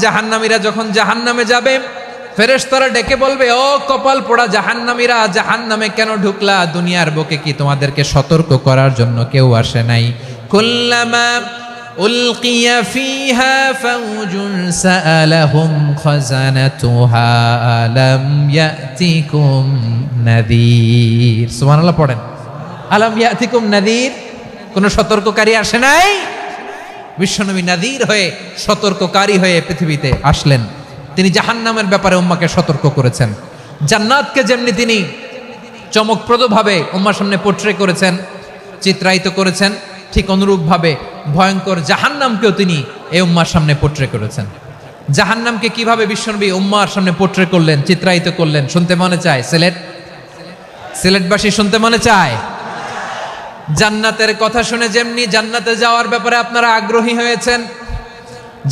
জাহান্নামীরা যখন জাহান্নামে যাবে, ফেরেশতারা ডেকে বলবে, ও কপাল পোড়া জাহান্নামীরা, জাহান্নামে কেন ঢুকলা? দুনিয়ার বুকে কি তোমাদেরকে সতর্ক করার জন্য কেউ আসে নাই? কুল্লামা উলকিয়া ফিহা ফাউজুন সাআলাহুম খাজানাতুহা আলাম ইয়াতিকুম নাযীর। সুবহানাল্লাহ পড়েন। আলাম ইয়াতিকুম নাযীর, কোন সতর্ককারী আসে নাই? বিশ্বনবী নাযীর হয়ে, সতর্ককারী হয়ে পৃথিবীতে আসলেন। তিনি জাহান্নামের ব্যাপারে উম্মাকে সতর্ক করেছেন। জান্নাতকে যেমনি তিনি চমকপ্রদভাবে উম্মার সামনে পোট্রে করেছেন, চিত্রায়িত করেছেন, ঠিক অনুরূপভাবে ভয়ঙ্কর জাহান্নামকেও তিনি এই উম্মার সামনে পোট্রে করেছেন। জাহান্নামকে কিভাবে বিশ্বনবী উম্মার সামনে পোট্রে করলেন, চিত্রায়িত করলেন, শুনতে মনে চায়? সিলেটবাসী শুনতে মনে চায়? জান্নাতের কথা শুনে যেমনি জান্নাতে যাওয়ার ব্যাপারে আপনারা আগ্রহী হয়েছেন,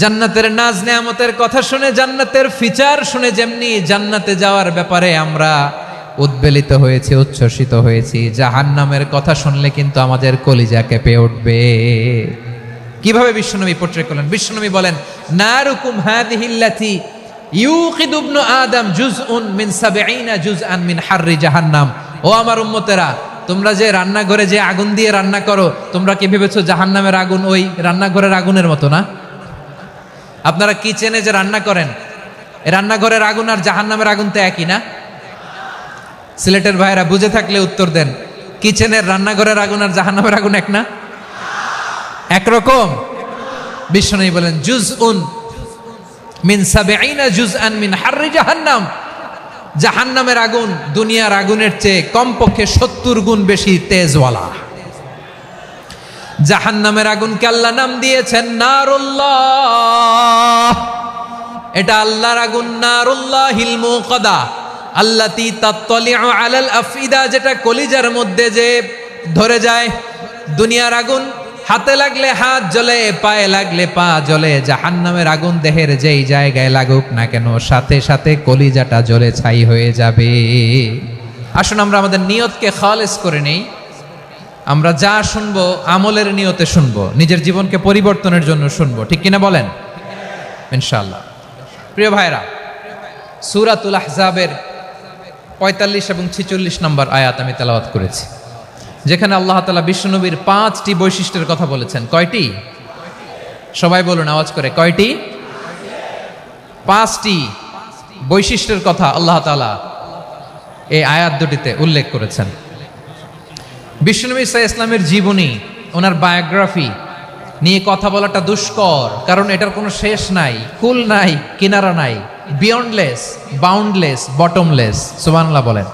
জান্নাতের নাজ নেয়ামতের কথা শুনে, জান্নাতের ফিচার শুনে যেমনি জান্নাতে যাওয়ার ব্যাপারে আমরা উদ্বেলিত হয়েছি, উচ্ছ্বসিত হয়েছি, জাহান্নামের কথা শুনলে কিন্তু আমাদের কলিজা কেঁপে উঠবে। কিভাবে বিশ্বনবী পোট্রে করলেন? বিশ্বনবী বলেন, নারুকুম হাদিহিল্লাতি ইউকিদু ইবনু আদম জুজউন মিন ৭০ জুজআন মিন হাররি জাহান্নাম। ও আমার উম্মতেরা, তোমরা যে রান্নাঘরে যে আগুন দিয়ে রান্না করো, তোমরা কি ভেবেছো জাহান্নামের আগুন ওই রান্নাঘরের আগুনের মতো না? আপনারা কিচেনে যে রান্না করেন, রান্নাঘরের আগুন আর জাহান্নামের আগুন তো একই না? সিলেটের ভাইয়েরা বুঝে থাকলে উত্তর দেন। কিচেনের রান্নাঘরের আগুন আর জাহান্নামের আগুন এক না? একরকম? বিশ্বনবী বলেন, জুজউন মিন ৭০ জুজআন মিন হাররি জাহান্নাম। জাহান্নামের আগুন দুনিয়ার আগুনের চেয়ে কমপক্ষে ৭০ গুণ বেশি তেজওয়ালা। জাহান্নামের আগুনকে আল্লাহ নাম দিয়েছেন নারুল্লাহ। এটা আল্লাহর আগুন, নারুল্লাহিল মুকাদা আল্লাতী তাত্তালিউ আলাল আফইদা, যেটা কলিজার মধ্যে যে ধরে যায়। দুনিয়ার আগুন হাতে লাগলে হাত জ্বলে, পায়ে লাগলে পা জ্বলে। জাহান্নামের আগুন দেহের যেই জায়গায় লাগুক না কেন, সাথে সাথে কলিজাটা জ্বলে ছাই হয়ে যাবে। আসুন আমরা আমাদের নিয়তকে খালেস করে নেই। আমরা যা শুনবো আমলের নিয়তে শুনবো, নিজের জীবনকে পরিবর্তনের জন্য শুনবো, ঠিক কিনা বলেন? ইনশাআল্লাহ। প্রিয় ভাইরা, সূরাতুল আহজাবের ৪৫ এবং ৪৬ নম্বর আয়াত আমি তেলাওয়াত করেছি, যেখানে আল্লাহ তাআলা বিশ্বনবীর ৫টি বৈশিষ্ট্যের কথা বলেছেন। কয়টি? সবাই বলুন আওয়াজ করে, কয়টি? ৫টি বৈশিষ্ট্যের কথা আল্লাহ তাআলা এই আয়াত দুটিতে উল্লেখ করেছেন। বিশ্বনবী সাল্লাল্লাহু আলাইহি ওয়াসাল্লামের জীবনী, ওনার বায়োগ্রাফি নিয়ে কথা বলাটা দুষ্কর, কারণ এটার কোনো শেষ নাই, কুল নাই, কিনারা নাই, বিয়ন্ডলেস, বাউন্ডলেস, বটমলেস। সুবহানাল্লাহ বলেন।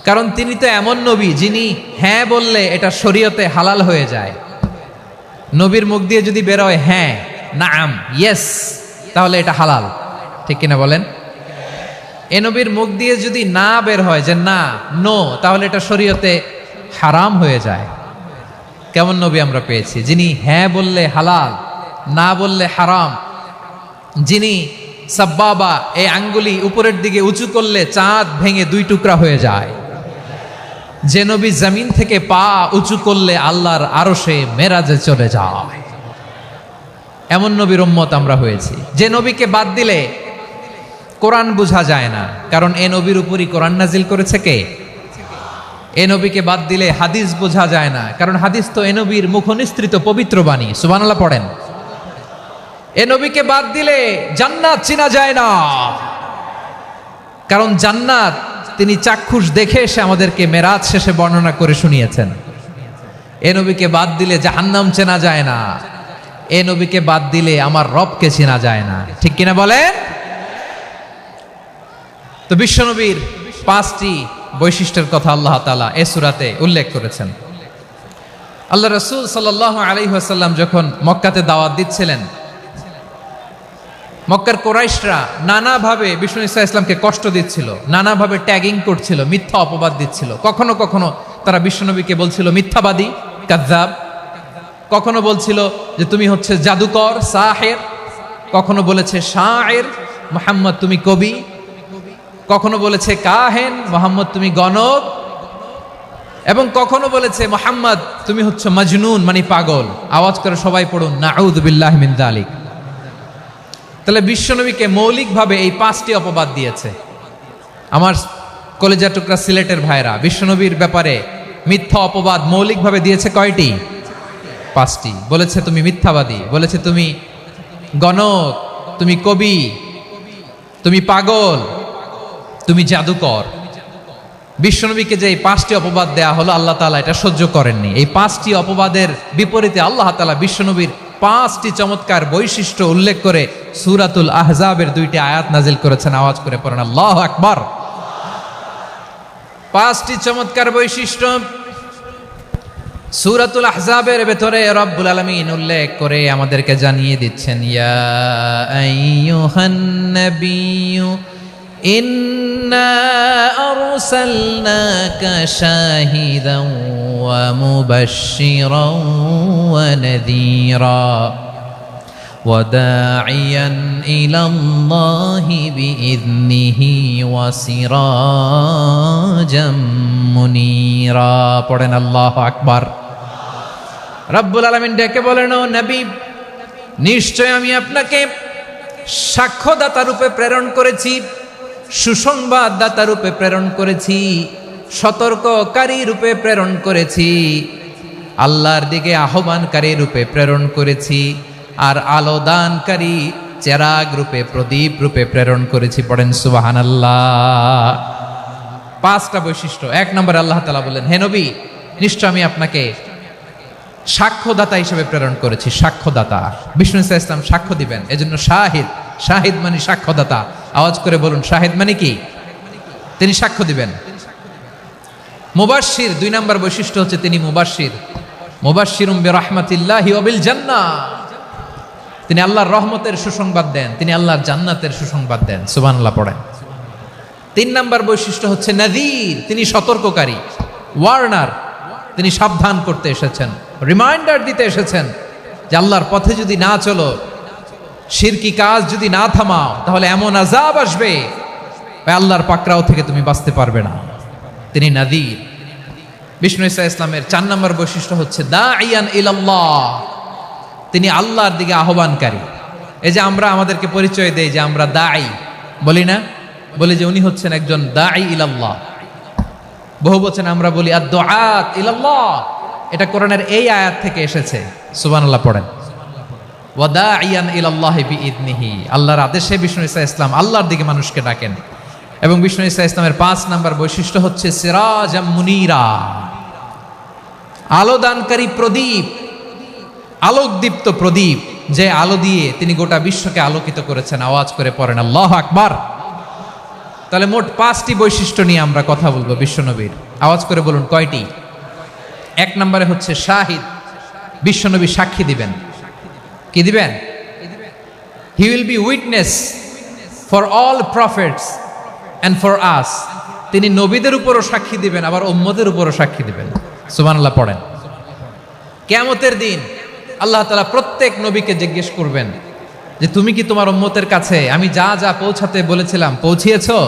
কারণ তিনি তো এমন নবী যিনি হ্যাঁ বললে এটা শরীয়তে হালাল হয়ে যায়। নবীর মুখ দিয়ে যদি বেরোয় হ্যাঁ, নাম, ইয়েস, তাহলে এটা হালাল, ঠিক কিনা বলেন? এ নবীর মুখ দিয়ে যদি না বের হয় যে না, নো, তাহলে এটা শরীয়তে হারাম হয়ে যায়। কেমন নবী আমরা পেয়েছি, যিনি হ্যাঁ বললে হালাল, না বললে হারাম, যিনি সাব্বাবা, এই আঙ্গুলি উপরের দিকে উঁচু করলে চাঁদ ভেঙে ২ টুকরা হয়ে যায়, যে নবী জমিন থেকে পা উঁচু করলে আল্লাহর আরশে মেরাজে চলে যায়। এমন নবীর উম্মত আমরা হয়েছি। যে নবীকে বাদ দিলে কোরআন বোঝা যায় না, কারণ এ নবীর উপরই কোরআন নাজিল করেছে কে? এ নবীকে বাদ দিলে হাদিস বোঝা যায় না, কারণ হাদিস তো এ নবীর মুখনিসৃত পবিত্র বাণী। সুবহানাল্লাহ পড়েন। এ নবীকে বাদ দিলে জান্নাত চিনা যায় না, কারণ জান্নাত তিনি চাক্ষুষ দেখে এসে আমাদেরকে মেরাজ শেষে বর্ণনা করে শুনিয়েছেন। এ নবীকে বাদ দিলে জাহান্নাম চেনা যায় না, এ নবীকে বাদ দিলে আমার রবকে চেনা যায় না, ঠিক কিনা বলেন? তো বিশ্বনবীর ৫টি বৈশিষ্ট্যের কথা আল্লাহ তাআলা এই সূরাতে উল্লেখ করেছেন। আল্লাহ রাসূল সাল্লাল্লাহু আলাইহি ওয়াসাল্লাম যখন মক্কাতে দাওয়াত দিচ্ছিলেন, মক্কার কুরাইশরা নানাভাবে বিষ্ণু ঈসা ইসলামকে কষ্ট দিচ্ছিল, নানাভাবে ট্যাগিং করছিল, মিথ্যা অপবাদ দিচ্ছিল। কখনো কখনো তারা বিশ্বনবীকে বলছিল মিথ্যাবাদী, কাযযাব। কখনো বলছিল যে তুমি হচ্ছে জাদুকর, সাহের। কখনো বলেছে শায়ের, মুহাম্মদ তুমি কবি। কখনো বলেছে কাহেন, মুহাম্মদ তুমি গণক। এবং কখনো বলেছে মুহাম্মদ তুমি হচ্ছে মাজনুন, মানে পাগল। আওয়াজ করে সবাই পড়ুন, নাউযু বিল্লাহি মিন যালিক। তাহলে বিশ্বনবীকে মৌলিকভাবে এই 5টি অপবাদ দিয়েছে। আমার কলেজা টুকরা সিলেটের ভাইরা, বিশ্বনবীর ব্যাপারে মিথ্যা অপবাদ মৌলিকভাবে দিয়েছে কয়টি? 5টি। বলেছে তুমি মিথ্যাবাদী, বলেছে তুমি গণক, তুমি কবি, তুমি পাগল, তুমি জাদুকর। বিশ্বনবীকে যে এই 5টি অপবাদ দেয়া হলো, আল্লাহ তাআলা এটা সহ্য করেননি। এই 5টি অপবাদের বিপরীতে আল্লাহ তাআলা বিশ্বনবীর 5টি চমৎকার বৈশিষ্ট্য উল্লেখ করে সূরাতুল আহজাবের 2টি আয়াত নাজিল করেছেন। আওয়াজ করে পড়েন আল্লাহু আকবার। 5টি চমৎকার বৈশিষ্ট্য সূরাতুল আহজাবের ভেতরে রব্বুল আলামিন উল্লেখ করে আমাদেরকে জানিয়ে দিচ্ছেন, ইয়া আইয়ুহান নাবিয়্যু ইন্না আরসালনাকা শাহিদান ওয়া মুবাশশিরান ওয়া নাযীরা ওয়া দাঈয়ান ইলাল্লাহি বিইذনিহি ওয়া সিরাজাম মুনীরা। পড়েন আল্লাহু আকবার। রব্বুল আলামিন ডেকে বলেন, ও নবী, নিশ্চয় আমি আপনাকে সাক্ষ্যদাতা রূপে প্রেরণ করেছি, সুসংবাদদাতা রূপে প্রেরণ করেছি, সতর্ককারী রূপে প্রেরণ করেছি, আল্লাহর দিকে আহ্বানকারী রূপে প্রেরণ করেছি, আর আলোদানকারী চেরাগ রূপে, প্রদীপ রূপে প্রেরণ করেছি। পড়েন সুবহানাল্লাহ। 5টা বৈশিষ্ট্য। 1 নম্বরে আল্লাহ তাআলা বললেন, হে নবী, নিশ্চয় আমি আপনাকে সাক্ষ্যদাতা হিসেবে প্রেরণ করেছি। সাক্ষ্যদাতা, বিষ্ণু ইসা ইসলাম সাক্ষ্য দিবেন, এজন্য শাহিদ। শাহিদ মানে সাক্ষ্যদাতা। আওয়াজ করে বলুন, শাহিদ মানে কি? তিনি সাক্ষ্য দিবেন। মুবাশশির, 2 নম্বর বৈশিষ্ট্য হচ্ছে তিনি মুবাশশির। মুবাশশিরুম বিরাহমাতিল্লাহি ওয়া বিল জান্নাহ। তিনি আল্লাহর রহমতের সুসংবাদ দেন, তিনি আল্লাহর জান্নাতের সুসংবাদ দেন। সুবহানাল্লাহ পড়েন। 3 নম্বর বৈশিষ্ট্য হচ্ছে নাযীর, তিনি সতর্ককারী, ওয়ার্নার। তিনি সাবধান করতে এসেছেন, রিমাইন্ডার দিতে এসেছেন যে আল্লাহর পথে যদি না চলো, শিরকি কাজ যদি না থামাও, তাহলে এমন আযাব আসবে আল্লাহর পাকড়াও থেকে তুমি বাঁচতে পারবে না। তিনি নাযীর। বিষ্ণু ইসা ইসলামের 4 নম্বর বৈশিষ্ট্য হচ্ছে দাঈয়ান ইলাল্লাহ, তিনি আল্লাহর দিকে আহ্বানকারী। এই যে আমরা আমাদেরকে পরিচয় দেই যে আমরা দাঈ, বলি না? বলি যে উনি হচ্ছেন একজন দাঈ ইলাল্লাহ। বহু বচন আমরা বলি আদ-দুআত ইলাল্লাহ। এটা কোরআনের এই আয়াত থেকে এসেছে। সুবহানাল্লাহ পড়েন। ওয়া দাঈয়ান ইলাল্লাহি বিইذনিহি, আল্লাহর আদেশে বিষ্ণু ইসা ইসলাম আল্লাহর দিকে মানুষকে ডাকেন। এবং বিষ্ণু ইসা ইসলামের 5 নম্বর বৈশিষ্ট্য হচ্ছে সিরাজাম মুনীরা, আলোদানকারী প্রদীপ, আলোকদীপ্ত প্রদীপ, যে আলো দিয়ে তিনি গোটা বিশ্বকে আলোকিত করেছেন। আওয়াজ করে পড়েন আল্লাহু আকবার। তাহলে মোট 5টি বৈশিষ্ট্য নিয়ে আমরা কথা বলবো বিশ্বনবীর। আওয়াজ করে বলুন কয়টি? 1 নম্বরে হচ্ছে শাহিদ, বিশ্বনবী সাক্ষী দিবেন। কি দিবেন? He will be witness for all prophets and for us. তিনি নবীদের উপরও সাক্ষী দিবেন, আবার উম্মতের উপরও সাক্ষী দিবেন। সুবহানাল্লাহ পড়েন। কিয়ামতের দিন আল্লাহ তাআলা প্রত্যেক নবীকে জিজ্ঞেস করবেন যে তুমি কি তোমার উম্মতের কাছে আমি যা যা পৌঁছাতে বলেছিলাম পৌঁছিয়েছো?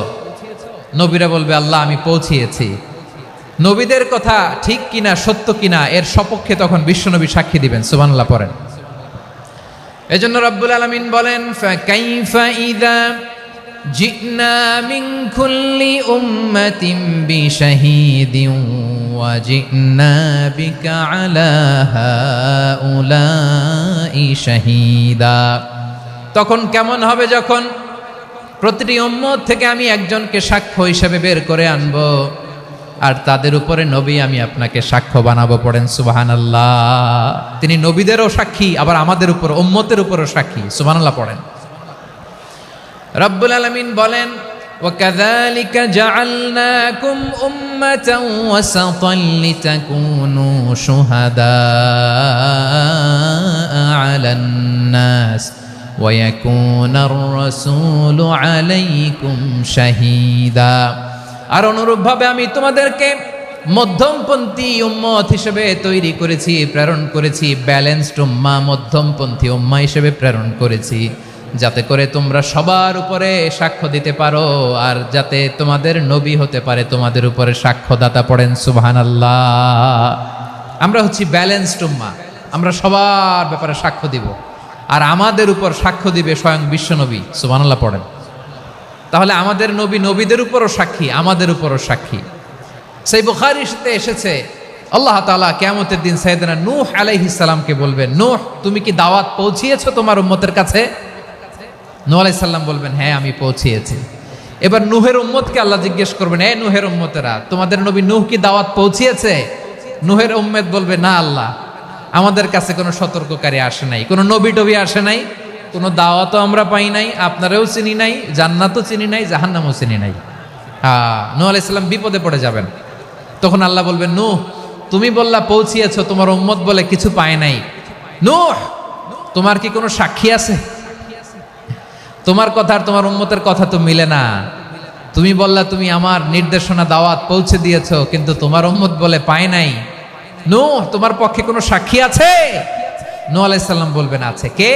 নবীরা বলবে, আল্লাহ আমি পৌঁছিয়েছি। নবীদের কথা ঠিক কিনা, সত্য কিনা, এর সপক্ষে তখন বিশ্বনবী সাক্ষী দিবেন। সুবহানাল্লাহ পড়েন। এজন্য রব্বুল আলামিন বলেন, ফাকাইফা ইযা জি'না মিন কুল্লি উম্মাতিন বিশাহীদিন ওয়া জি'না বিকা আলা হাউলাই শাহীদা। তখন কেমন হবে যখন প্রতিটি উম্মত থেকে আমি একজনকে সাক্ষ্য হিসেবে বের করে আনবো, আর তাদের উপরে নবী আমি আপনাকে সাক্ষ্য বানাবো। পড়েন সুবহানাল্লাহ। তিনি নবীদেরও সাক্ষী, আবার আমাদের উপর উম্মতের উপরও সাক্ষী। সুবহানাল্লাহ পড়েন। রব্বুল আলামিন বলেন, ওয়াকাযালিকা জাআলনাকুম উম্মাতান ওয়াসাতান লিতাকুনু শুহাদা আলান নাস ওয়া ইয়াকুনার রাসূলু আলাইকুম শাহীদা। আর অনুরূপভাবে আমি তোমাদেরকে মধ্যমপন্থী উম্মত হিসেবে তৈরি করেছি, প্রেরণ করেছি। ব্যালেন্সড উম্মাহ, মধ্যমপন্থী উম্মাহ হিসেবে প্রেরণ করেছি, যাতে করে তোমরা সবার উপরে সাক্ষ্য দিতে পারো, আর যাতে তোমাদের নবী হতে পারে তোমাদের উপরে সাক্ষ্যদাতা। পড়েন সুবহানাল্লাহ। আমরা হচ্ছি ব্যালেন্সড উম্মাহ, আমরা সবার ব্যাপারে সাক্ষ্য দিব। আর আমাদের উপর সাক্ষ্য দিবে স্বয়ং বিশ্বনবী। সুবহানাল্লাহ পড়েন। তাহলে আমাদের নবী নবীদের উপরও সাক্ষী, আমাদের উপরও সাক্ষী। সেই বুখারীতে এসেছে আল্লাহ তাআলা কিয়ামতের দিন সাইয়েদনা নূহ আলাইহিস সালামকে বলবেন, নূহ তুমি কি দাওয়াত পৌঁছিয়েছো তোমার উম্মতের কাছে? নূহ আলাইহিস সালাম বলবেন, হ্যাঁ আমি পৌঁছিয়েছি। এবার নূহের উম্মতকে আল্লাহ জিজ্ঞেস করবেন, এ নূহের উম্মতেরা, তোমাদের নবী নূহ কি দাওয়াত পৌঁছিয়েছে? নূহের উম্মত বলবে, না আল্লাহ, আমাদের কাছে কোনো সতর্ককারী আসে নাই, কোনো নবী টবি আসে নাই, কোনো দাওয়াতও আমরা পাই নাই, আপনারাও চিনি নাই, জান্নাতও চিনি নাই, জাহান্নামও চিনি নাই। নূহ আলাইহিস সালাম বিপদে পড়ে যাবেন। তখন আল্লাহ বলবেন, নূহ তুমি বললা পৌঁছিয়েছো, তোমার উম্মত বলে কিছু পায় নাই। নূহ তোমার কি কোনো সাক্ষী আছে? তোমার কথা আর তোমার উম্মতের কথা তো মিলে না। তুমি বললা তুমি আমার নির্দেশনা দাওয়াত পৌঁছে দিয়েছো, কিন্তু তোমার উম্মত বলে পায় নাই। নূহ তোমার পক্ষে কোনো সাক্ষী আছে? নূহ আলাইহিস সালাম বলবেন, আছে। কে?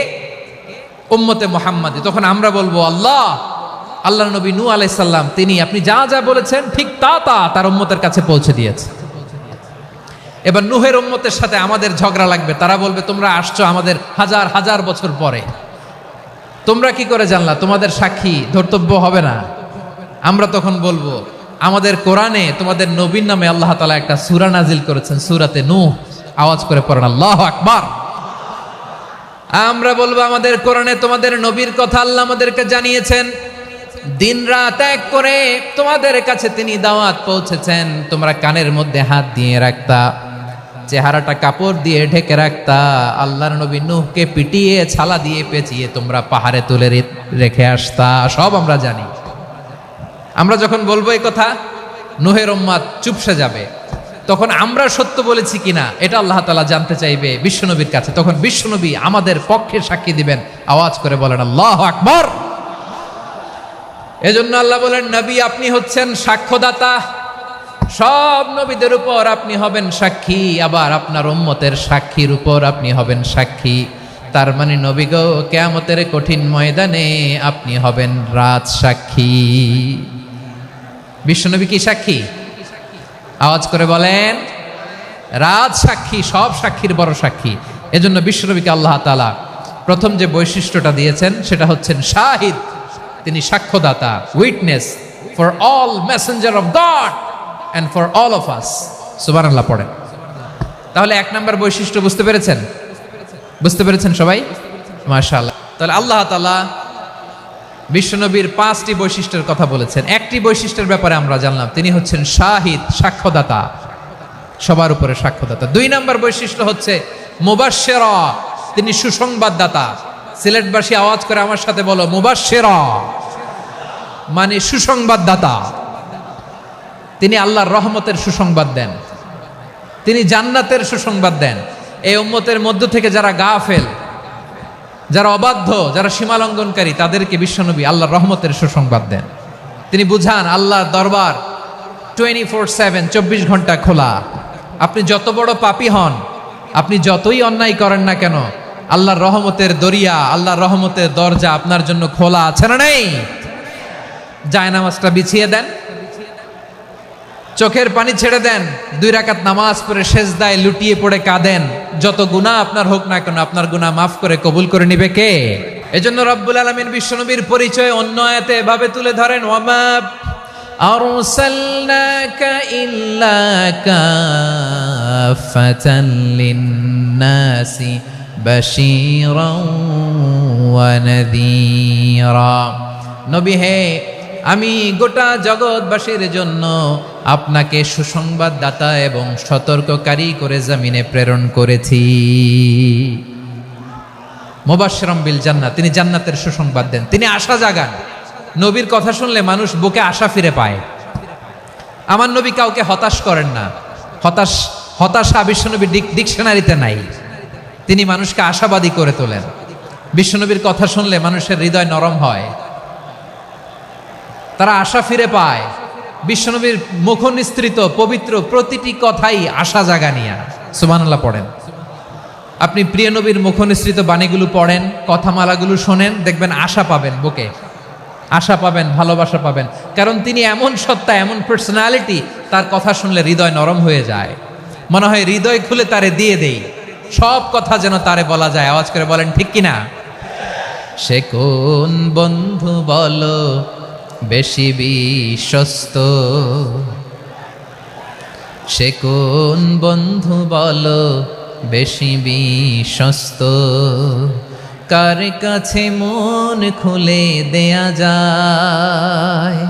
উম্মতে মুহাম্মাদি। তখন আমরা বলবো, আল্লাহ, আল্লাহর নবী নূহ আলাইহিস সালাম তিনি আপনি যা যা বলেছেন ঠিক তা তার উম্মতের কাছে পৌঁছে দিয়েছে। এবার নূহের উম্মতের সাথে আমাদের ঝগড়া লাগবে। তারা বলবে, তোমরা আসছো আমাদের হাজার হাজার বছর পরে, তোমরা কি করে জানলা? তোমাদের সাক্ষী ধর্তব্য হবে না? আমরা তখন বলবো, আমাদের কোরআনে তোমাদের নবীর নামে আল্লাহ তাআলা একটা সূরা নাজিল করেছেন, সূরাতে নূহ। আওয়াজ করে পড়েন আল্লাহু আকবার। আমরা বলবো, আমাদের কোরআনে তোমাদের নবীর কথা আল্লাহ আমাদেরকে জানিয়েছেন, দিন রাত এক করে তোমাদের কাছে তিনি দাওয়াত পৌঁছেছেন। তোমরা কানের মধ্যে হাত দিয়ে রাখতা, চেহারাটা কাপড় দিয়ে ঢেকে রাখতা, আল্লাহর নবী নূহকে পিটিয়ে ছালা দিয়ে পেঁচিয়ে তোমরা পাহাড়ে তুলে রেখে আসতা, সব আমরা জানি। আমরা যখন বলবো এই কথা, নূহের উম্মত চুপসে যাবে। তখন আমরা সত্য বলেছি কিনা এটা আল্লাহ তাআলা জানতে চাইবে বিশ্বনবীর কাছে। তখন বিশ্বনবী আমাদের পক্ষে সাক্ষী দিবেন। আওয়াজ করে বলেন আল্লাহু আকবার। এজন্য আল্লাহ বলেন, নবী আপনি হচ্ছেন সাক্ষ্যদাতা, সব নবীদের উপর আপনি হবেন সাক্ষী, আবার আপনার উম্মতের সাক্ষীর উপর আপনি হবেন সাক্ষী। তার মানে নবী গো, কিয়ামতের কঠিন ময়দানে আপনি হবেন রাজ সাক্ষী। বিশ্বনবী কি সাক্ষী? আওয়াজ করে বলেন, রাজ সাক্ষী, সব সাক্ষীর বড় সাক্ষী। এজন্য বিশ্বনবীকে আল্লাহ তাআলা প্রথম যে বৈশিষ্ট্যটা দিয়েছেন সেটা হচ্ছেন শাহিদ। তিনি সাক্ষ্যদাতা, witness for all messenger of God and for all of us। সুবহানাল্লাহ পড়েন। তাহলে এক নাম্বার বৈশিষ্ট্য বুঝতে পেরেছেন? বুঝতে পেরেছেন সবাই? মাশাআল্লাহ। তাহলে আল্লাহ তাআলা বিশ্বনবীর 5টি বৈশিষ্ট্যের কথা বলেছেন। একটি বৈশিষ্ট্যের ব্যাপারে আমরা জানলাম, তিনি হচ্ছেন শাহিদ, সাক্ষ্যদাতা, সবার উপরে সাক্ষ্যদাতা। 2 নাম্বার বৈশিষ্ট্য হচ্ছে মুবাশশিরা, তিনি সুসংবাদদাতা। সিলেটবাসী আওয়াজ করে আমার সাথে বলো, মুবাশশিরা মানে সুসংবাদদাতা। তিনি আল্লাহর রহমতের সুসংবাদ দেন, তিনি জান্নাতের সুসংবাদ দেন। এই উম্মতের মধ্য থেকে যারা গাফেল, যারা অবাধ্য, যারা সীমালঙ্ঘনকারী, তাদেরকে বিশ্বনবী আল্লাহর রহমতের সুসংবাদ দেন। তিনি বুঝান আল্লাহর দরবার 24/7, 24 ঘন্টা খোলা। আপনি যত বড় পাপী হন, আপনি যতই অন্যায় করেন না কেন, আল্লাহর রহমতের দরিয়া, আল্লাহর রহমতের দরজা আপনার জন্য খোলা আছে না নেই? জায়নামাজটা বিছিয়ে দেন, চোখের পানি ছেড়ে দেন, 2 রাকাত নামাজ পড়ে সেজদায় লুটিয়ে পড়ে কাঁদেন। যত গুনাহ আপনার হোক না কেন, আপনার গুনাহ মাফ করে কবুল করে নিবে কে? এজন্য রব্বুল আলামিন বিশ্বনবীর পরিচয় অন্য আয়াতে এভাবে তুলে ধরেন, ওয়ামা আরসালনাকা ইল্লা কাফাতান লিন-নাসি বাশীরাও ওয়া নাযীরা। নবী হে, আমি গোটা জগৎবাসীর জন্য আপনাকে সুসংবাদদাতা এবং সতর্ককারী করে জমিনে প্রেরণ করেছি। মুবাশশিরাম বিল জান্নাত, তিনি জান্নাতের সুসংবাদ দেন, তিনি আশা জাগান। নবীর কথা শুনলে মানুষ বুকে আশা ফিরে পায়। আমার নবী কাউকে হতাশ করেন না। হতাশা বিশ্বনবীর ডিকশনারিতে নাই। তিনি মানুষকে আশাবাদী করে তোলেন। বিশ্বনবীর কথা শুনলে মানুষের হৃদয় নরম হয়, তারা আশা ফিরে পায়। বিশ্বনবীর মুখ নিঃসৃত পবিত্র প্রতিটি কথাই আশা জাগানিয়া। সুবহানাল্লাহ পড়েন। আপনি প্রিয় নবীর মুখ নিঃসৃত বাণীগুলো পড়েন, কথামালাগুলো শোনেন, দেখবেন আশা পাবেন, বুকে আশা পাবেন, ভালোবাসা পাবেন। কারণ তিনি এমন সত্তা, এমন পার্সোনালিটি, তার কথা শুনলে হৃদয় নরম হয়ে যায়। মনে হয় হৃদয় খুলে তারে দিয়ে দেই, সব কথা যেন তারে বলা যায়। আওয়াজ করে বলেন ঠিক কিনা? সে কোন বন্ধু বলো বেশি বিশ্বস্ত, সে কোন বন্ধু বলো বেশি বিশ্বস্ত, কার কাছে মন খুলে দেয়া যায়,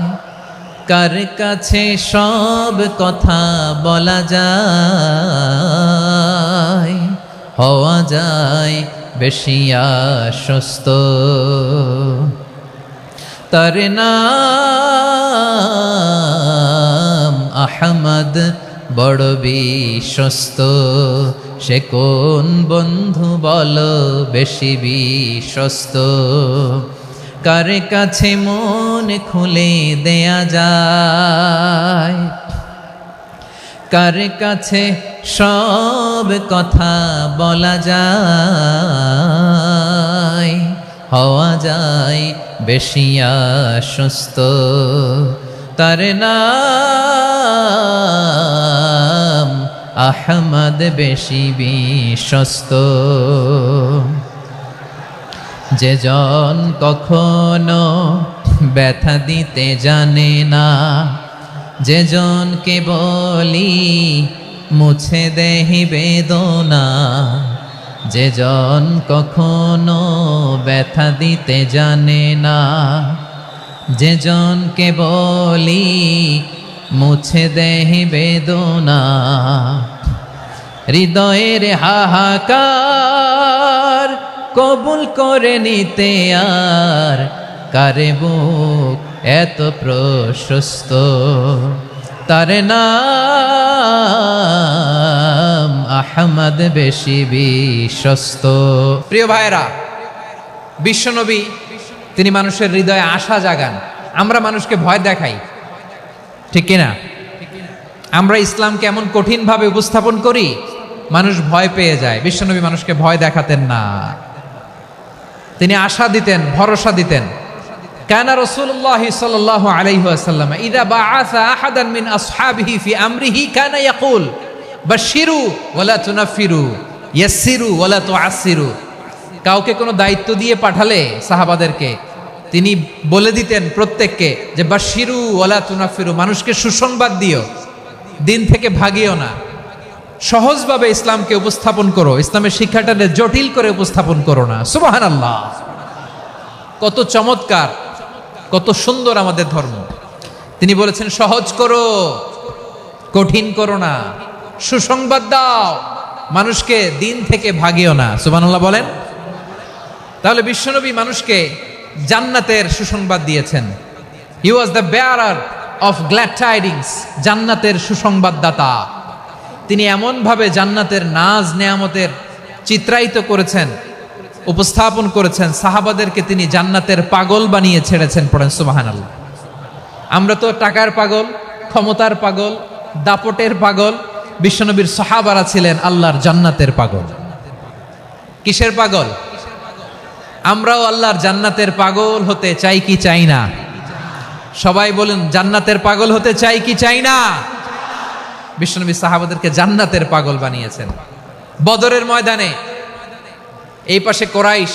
কার কাছে সব কথা বলা যায়, হওয়া যায় বেশি আশ্বস্ত। তার নাম আহমদ বড় বিশ্বস্ত, সে কোন বন্ধু বলো বেশি বিশ্বস্ত, কার কাছে মন খুলে দেয়া যায়, কার কাছে সব কথা বলা যায়, হওয়া যায় বেশি আশ্বস্ত। তার নাম আহমদ বেশি বিশ্বস্ত। যে জন কখনো ব্যথা দিতে জানে না, যে জনকে বলি মুছে দেহি বেদনা, যে জন কখনো ব্যথা দিতে জানে না, যে জনকে বলি মুছে দেহি বেদনা, হৃদয়ের হাহাকার কবুল করে নিতে আর কারে বুক এত প্রশস্ত। তার নাম আহমদ বেশি বিশ্বস্ত। প্রিয় ভাইরা, বিশ্বনবী তিনি মানুষের হৃদয়ে আশা জাগান। আমরা মানুষকে ভয় দেখাই, ঠিক কিনা? আমরা ইসলামকে এমন কঠিনভাবে উপস্থাপন করি, মানুষ ভয় পেয়ে যায়। বিশ্বনবী মানুষকে ভয় দেখাতেন না, তিনি আশা দিতেন, ভরসা দিতেন। কানা রাসূলুল্লাহ সাল্লাল্লাহু আলাইহি ওয়াসাল্লাম ইযা বাআসা আহাদান মিন আসহাবিহি ফি আমরিহি কানা ইয়াকুল বাশশিরু ওয়ালা তুনাফিরু ইয়াসসিরু ওয়ালা তুআসসিরু। কাউকে কোনো দায়িত্ব দিয়ে পাঠালে সাহাবাদেরকে তিনি বলে দিতেন প্রত্যেককে যে বাশশিরু ওয়ালা তুনাফিরু, মানুষকে সুসংবাদ দিও, দিন থেকে ভাগিও না, সহজভাবে ইসলামকে উপস্থাপন করো, ইসলামের শিক্ষাটাকে জটিল করে উপস্থাপন করো না। সুবহানাল্লাহ, কত চমৎকার, কত সুন্দর আমাদের ধর্ম। তিনি বলেছেন সহজ করো, কঠিন করো না, সুসংবাদ দাও, মানুষকে দিন থেকে ভাগিও না। সুবহানাল্লাহ বলেন। তাহলে বিশ্বনবী মানুষকে জান্নাতের সুসংবাদ দিয়েছেন। He was the bearer of glad tidings, জান্নাতের সুসংবাদদাতা। তিনি এমনভাবে জান্নাতের নাজ নেয়ামতের চিত্রায়িত করেছেন, উপস্থাপন করেছেন, সাহাবাদেরকে তিনি জান্নাতের পাগল বানিয়ে ছেড়েছেন। পড়েন সুবহানাল্লাহ। আমরা তো টাকার পাগল, ক্ষমতার পাগল, দাপটের পাগল। বিশ্বনবীর সাহাবারা ছিলেন আল্লাহর জান্নাতের পাগল। কিসের পাগল? আমরাও আল্লাহর জান্নাতের পাগল হতে চাই কি চাই না? সবাই বলেন, জান্নাতের পাগল হতে চাই কি চাই না? বিশ্বনবী সাহাবাদেরকে জান্নাতের পাগল বানিয়েছেন। বদরের ময়দানে এই পাশে কোরাইশ,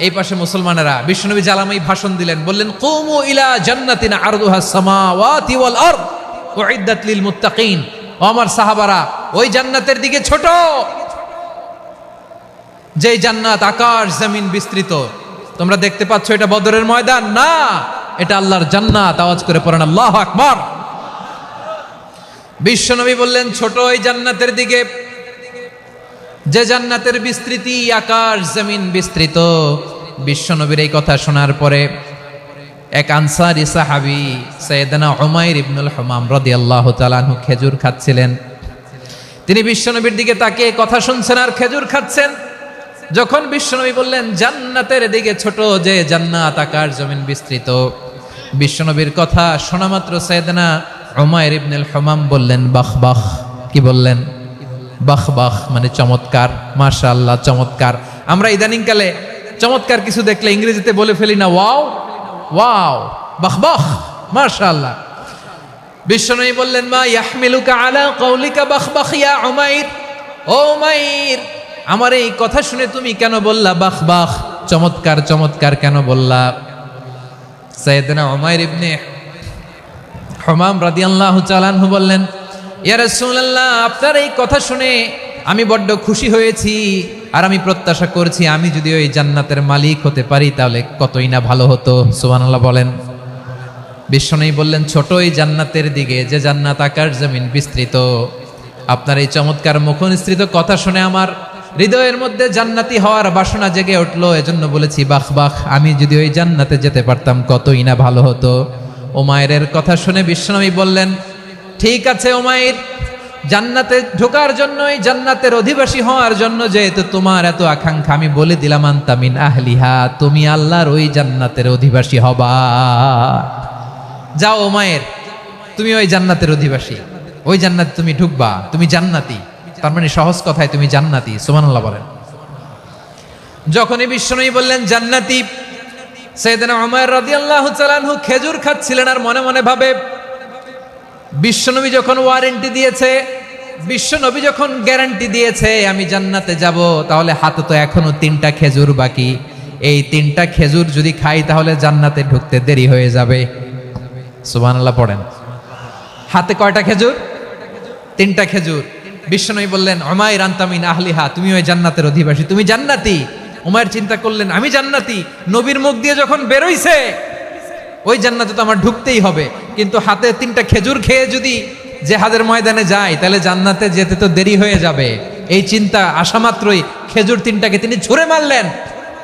এই পাশে মুসলমানেরা। বিশ্বনবী জ্বালাময়ী ভাষণ দিলেন, বললেন কুমু ইলা জান্নাতিন আরদুহা সামাওয়াতি ওয়াল আরদ উইদ্দাত লিল মুত্তাকিন। ও আমার সাহাবারা, ওই জান্নাতের দিকে ছোট, যে জান্নাত আকাশ জমিন বিস্তৃত। তোমরা দেখতে পাচ্ছ এটা বদরের ময়দান না, এটা আল্লাহর জান্নাত। আওয়াজ করে পড়েন আল্লাহু আকবার। বিশ্বনবী বললেন ছোট ওই জান্নাতের দিকে, যে জান্নাতের বিস্তৃতি আকাশ জমিন বিস্তৃত। বিশ্বনবীর এই কথা শোনার পরে এক আনসারী সাহাবী সাইয়েদনা উমাইর ইবনুল হুমাম রাদিয়াল্লাহু তাআলা আনহু খেজুর খাচ্ছিলেন। তিনি বিশ্বনবীর দিকে তাকিয়ে কথা শুনছেন আর খেজুর খাচ্ছেন। যখন বিশ্বনবী বললেন জান্নাতের দিকে ছোট, যে জান্নাত আকাশ জমিন বিস্তৃত, বিশ্বনবীর কথা শোনা মাত্র সাইয়েদনা উমাইর ইবনুল হুমাম বললেন বাহ বাহ। কি বললেন? বাহ বাহ, মানে চমৎকার, মাশাআল্লাহ, চমৎকার। আমরা ইদানিংকালে চমৎকার কিছু দেখলে ইংরেজিতে বলে ফেলি না ওয়াও ওয়াও, বাহ বাহ, মাশাআল্লাহ। বিশ্বনবী বললেন মা ইয়াহমিলুকা আলা কওলিকা বাহ বাহ ইয়া উমাইর। ও উমাইর, আমার এই কথা শুনে তুমি কেন বললা বাহ বাহ? চমৎকার চমৎকার কেন বললা? সাইয়েদনা উমাইর ইবনে হুমাম রাদিয়াল্লাহু তাআলা আনহু বললেন, ইয়া রাসূলুল্লাহ, আপনার এই কথা শুনে আমি বড্ড খুশি হয়েছি, আর আমি প্রত্যাশা করছি আমি যদি ওই জান্নাতের মালিক হতে পারি তাহলে কতই না ভালো হতো। সুবহানাল্লাহ বলেন। বিশ্বনবী বললেন, ছোট এই জান্নাতের দিকে, যে জান্নাত আকাশ জমিন বিস্তৃত। আপনার এই চমৎকার মুখনিসৃত কথা শুনে আমার হৃদয়ের মধ্যে জান্নাতি হওয়ার বাসনা জেগে উঠলো, এজন্য বলেছি বাহ বাহ, আমি যদি ওই জান্নাতে যেতে পারতাম কতই না ভালো হতো। উমাইরের কথা শুনে বিশ্বনবী বললেন, ঠিক আছে উমাইর, জান্নাতে ঢোকার জন্য, এই জান্নাতের অধিবাসী হওয়ার জন্য যেহেতু তোমার এত আকাঙ্ক্ষা, আমি বলে দিলাম আনতা মিন আহলিহা, তুমি আল্লাহর ওই জান্নাতের অধিবাসী হবা। যাও উমাইর, তুমি ওই জান্নাতের অধিবাসী, ওই জান্নাতে তুমি ঢুকবা, তুমি জান্নাতি। তার মানে সহজ কথায় তুমি জান্নাতি। সুবহানাল্লাহ বলেন। যখনই বিশ্বনবী বললেন জান্নাতি, সাইয়েদনা উমাইর রাদিয়াল্লাহু তাআলা আনহু খেজুর খাচ্ছিলেন আর মনে মনে ভাবে, বিশ্বনবী যখন ওয়ারেন্টি দিয়েছে, বিশ্বনবী যখন গ্যারান্টি দিয়েছে আমি জান্নাতে যাব, তাহলে হাতে তো এখনো 3টা খেজুর বাকি। এই 3টা খেজুর যদি খাই তাহলে জান্নাতে ঢুকতে দেরি হয়ে যাবে। সুবহানাল্লাহ পড়েন। হাতে কয়টা খেজুর? 3টা খেজুর। বিশ্বনবী বললেন, উমাইর আনতা মিন আহলিহা, তুমি ওই জান্নাতের অধিবাসী, তুমি জান্নাতি। উমাইর চিন্তা করলেন, আমি জান্নাতি, নবীর মুখ দিয়ে যখন বেরোইছে ওই জান্নাতে তো আমার ঢুকতেই হবে, কিন্তু হাতে 3টা খেজুর খেয়ে যদি জিহাদের ময়দানে যাই তাহলে জান্নাতে যেতে তো দেরি হয়ে যাবে। এই চিন্তা আসা মাত্রই খেজুর 3টাকে তিনি ছুঁড়ে মারলেন,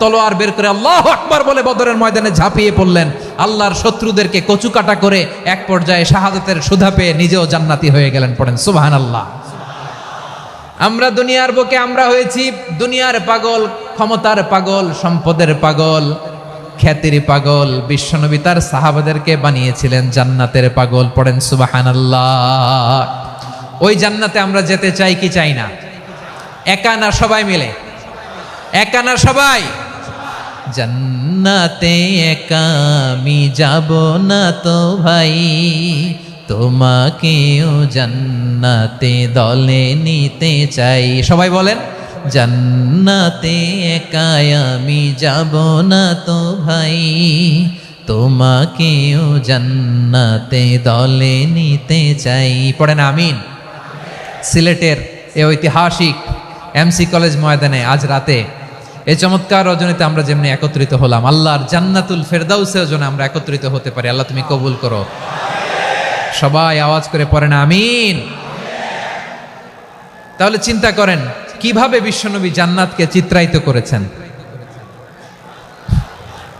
তলোয়ার বের করে আল্লাহু আকবার বলে বদরের ময়দানে ঝাঁপিয়ে পড়লেন। আল্লাহর শত্রুদেরকে কচুকাটা করে এক পর্যায়ে শাহাদাতের সুধা পেয়ে নিজেও জান্নাতি হয়ে গেলেন। পড়েন সুবহানাল্লাহ। আমরা দুনিয়ার বুকে আমরা হয়েছি দুনিয়ার পাগল, ক্ষমতার পাগল, সম্পদের পাগল, খ্যাতির পাগল। বিশ্বনবী তার সাহাবাদেরকে বানিয়েছিলেন জান্নাতের পাগল। পড়েন সুবহানাল্লাহ। ওই জান্নাতে আমরা যেতে চাই কি চাই না? একা না সবাই মিলে? একা না সবাই? জান্নাতে একা আমি যাব না তো ভাই, তোমাকেও জান্নাতে দলে নিতে চাই। সবাই বলেন, জান্নাতে একা আমি যাব না তো ভাই, তোমাকেও জান্নাতে দলে নিতে চাই। পড়েন আমিন। সিলেটের এই ঐতিহাসিক এমসি কলেজ ময়দানে আজ রাতে এই চমৎকার রজনীতে আমরা যেমনি একত্রিত হলাম, আল্লাহর জান্নাতুল ফেরদাউসের জন্য আমরা একত্রিত হতে পারি। আল্লাহ তুমি কবুল করো। সবাই আওয়াজ করে পড়েন আমিন। তাহলে চিন্তা করেন কিভাবে বিশ্বনবী জান্নাতকে চিত্রায়িত করেছেন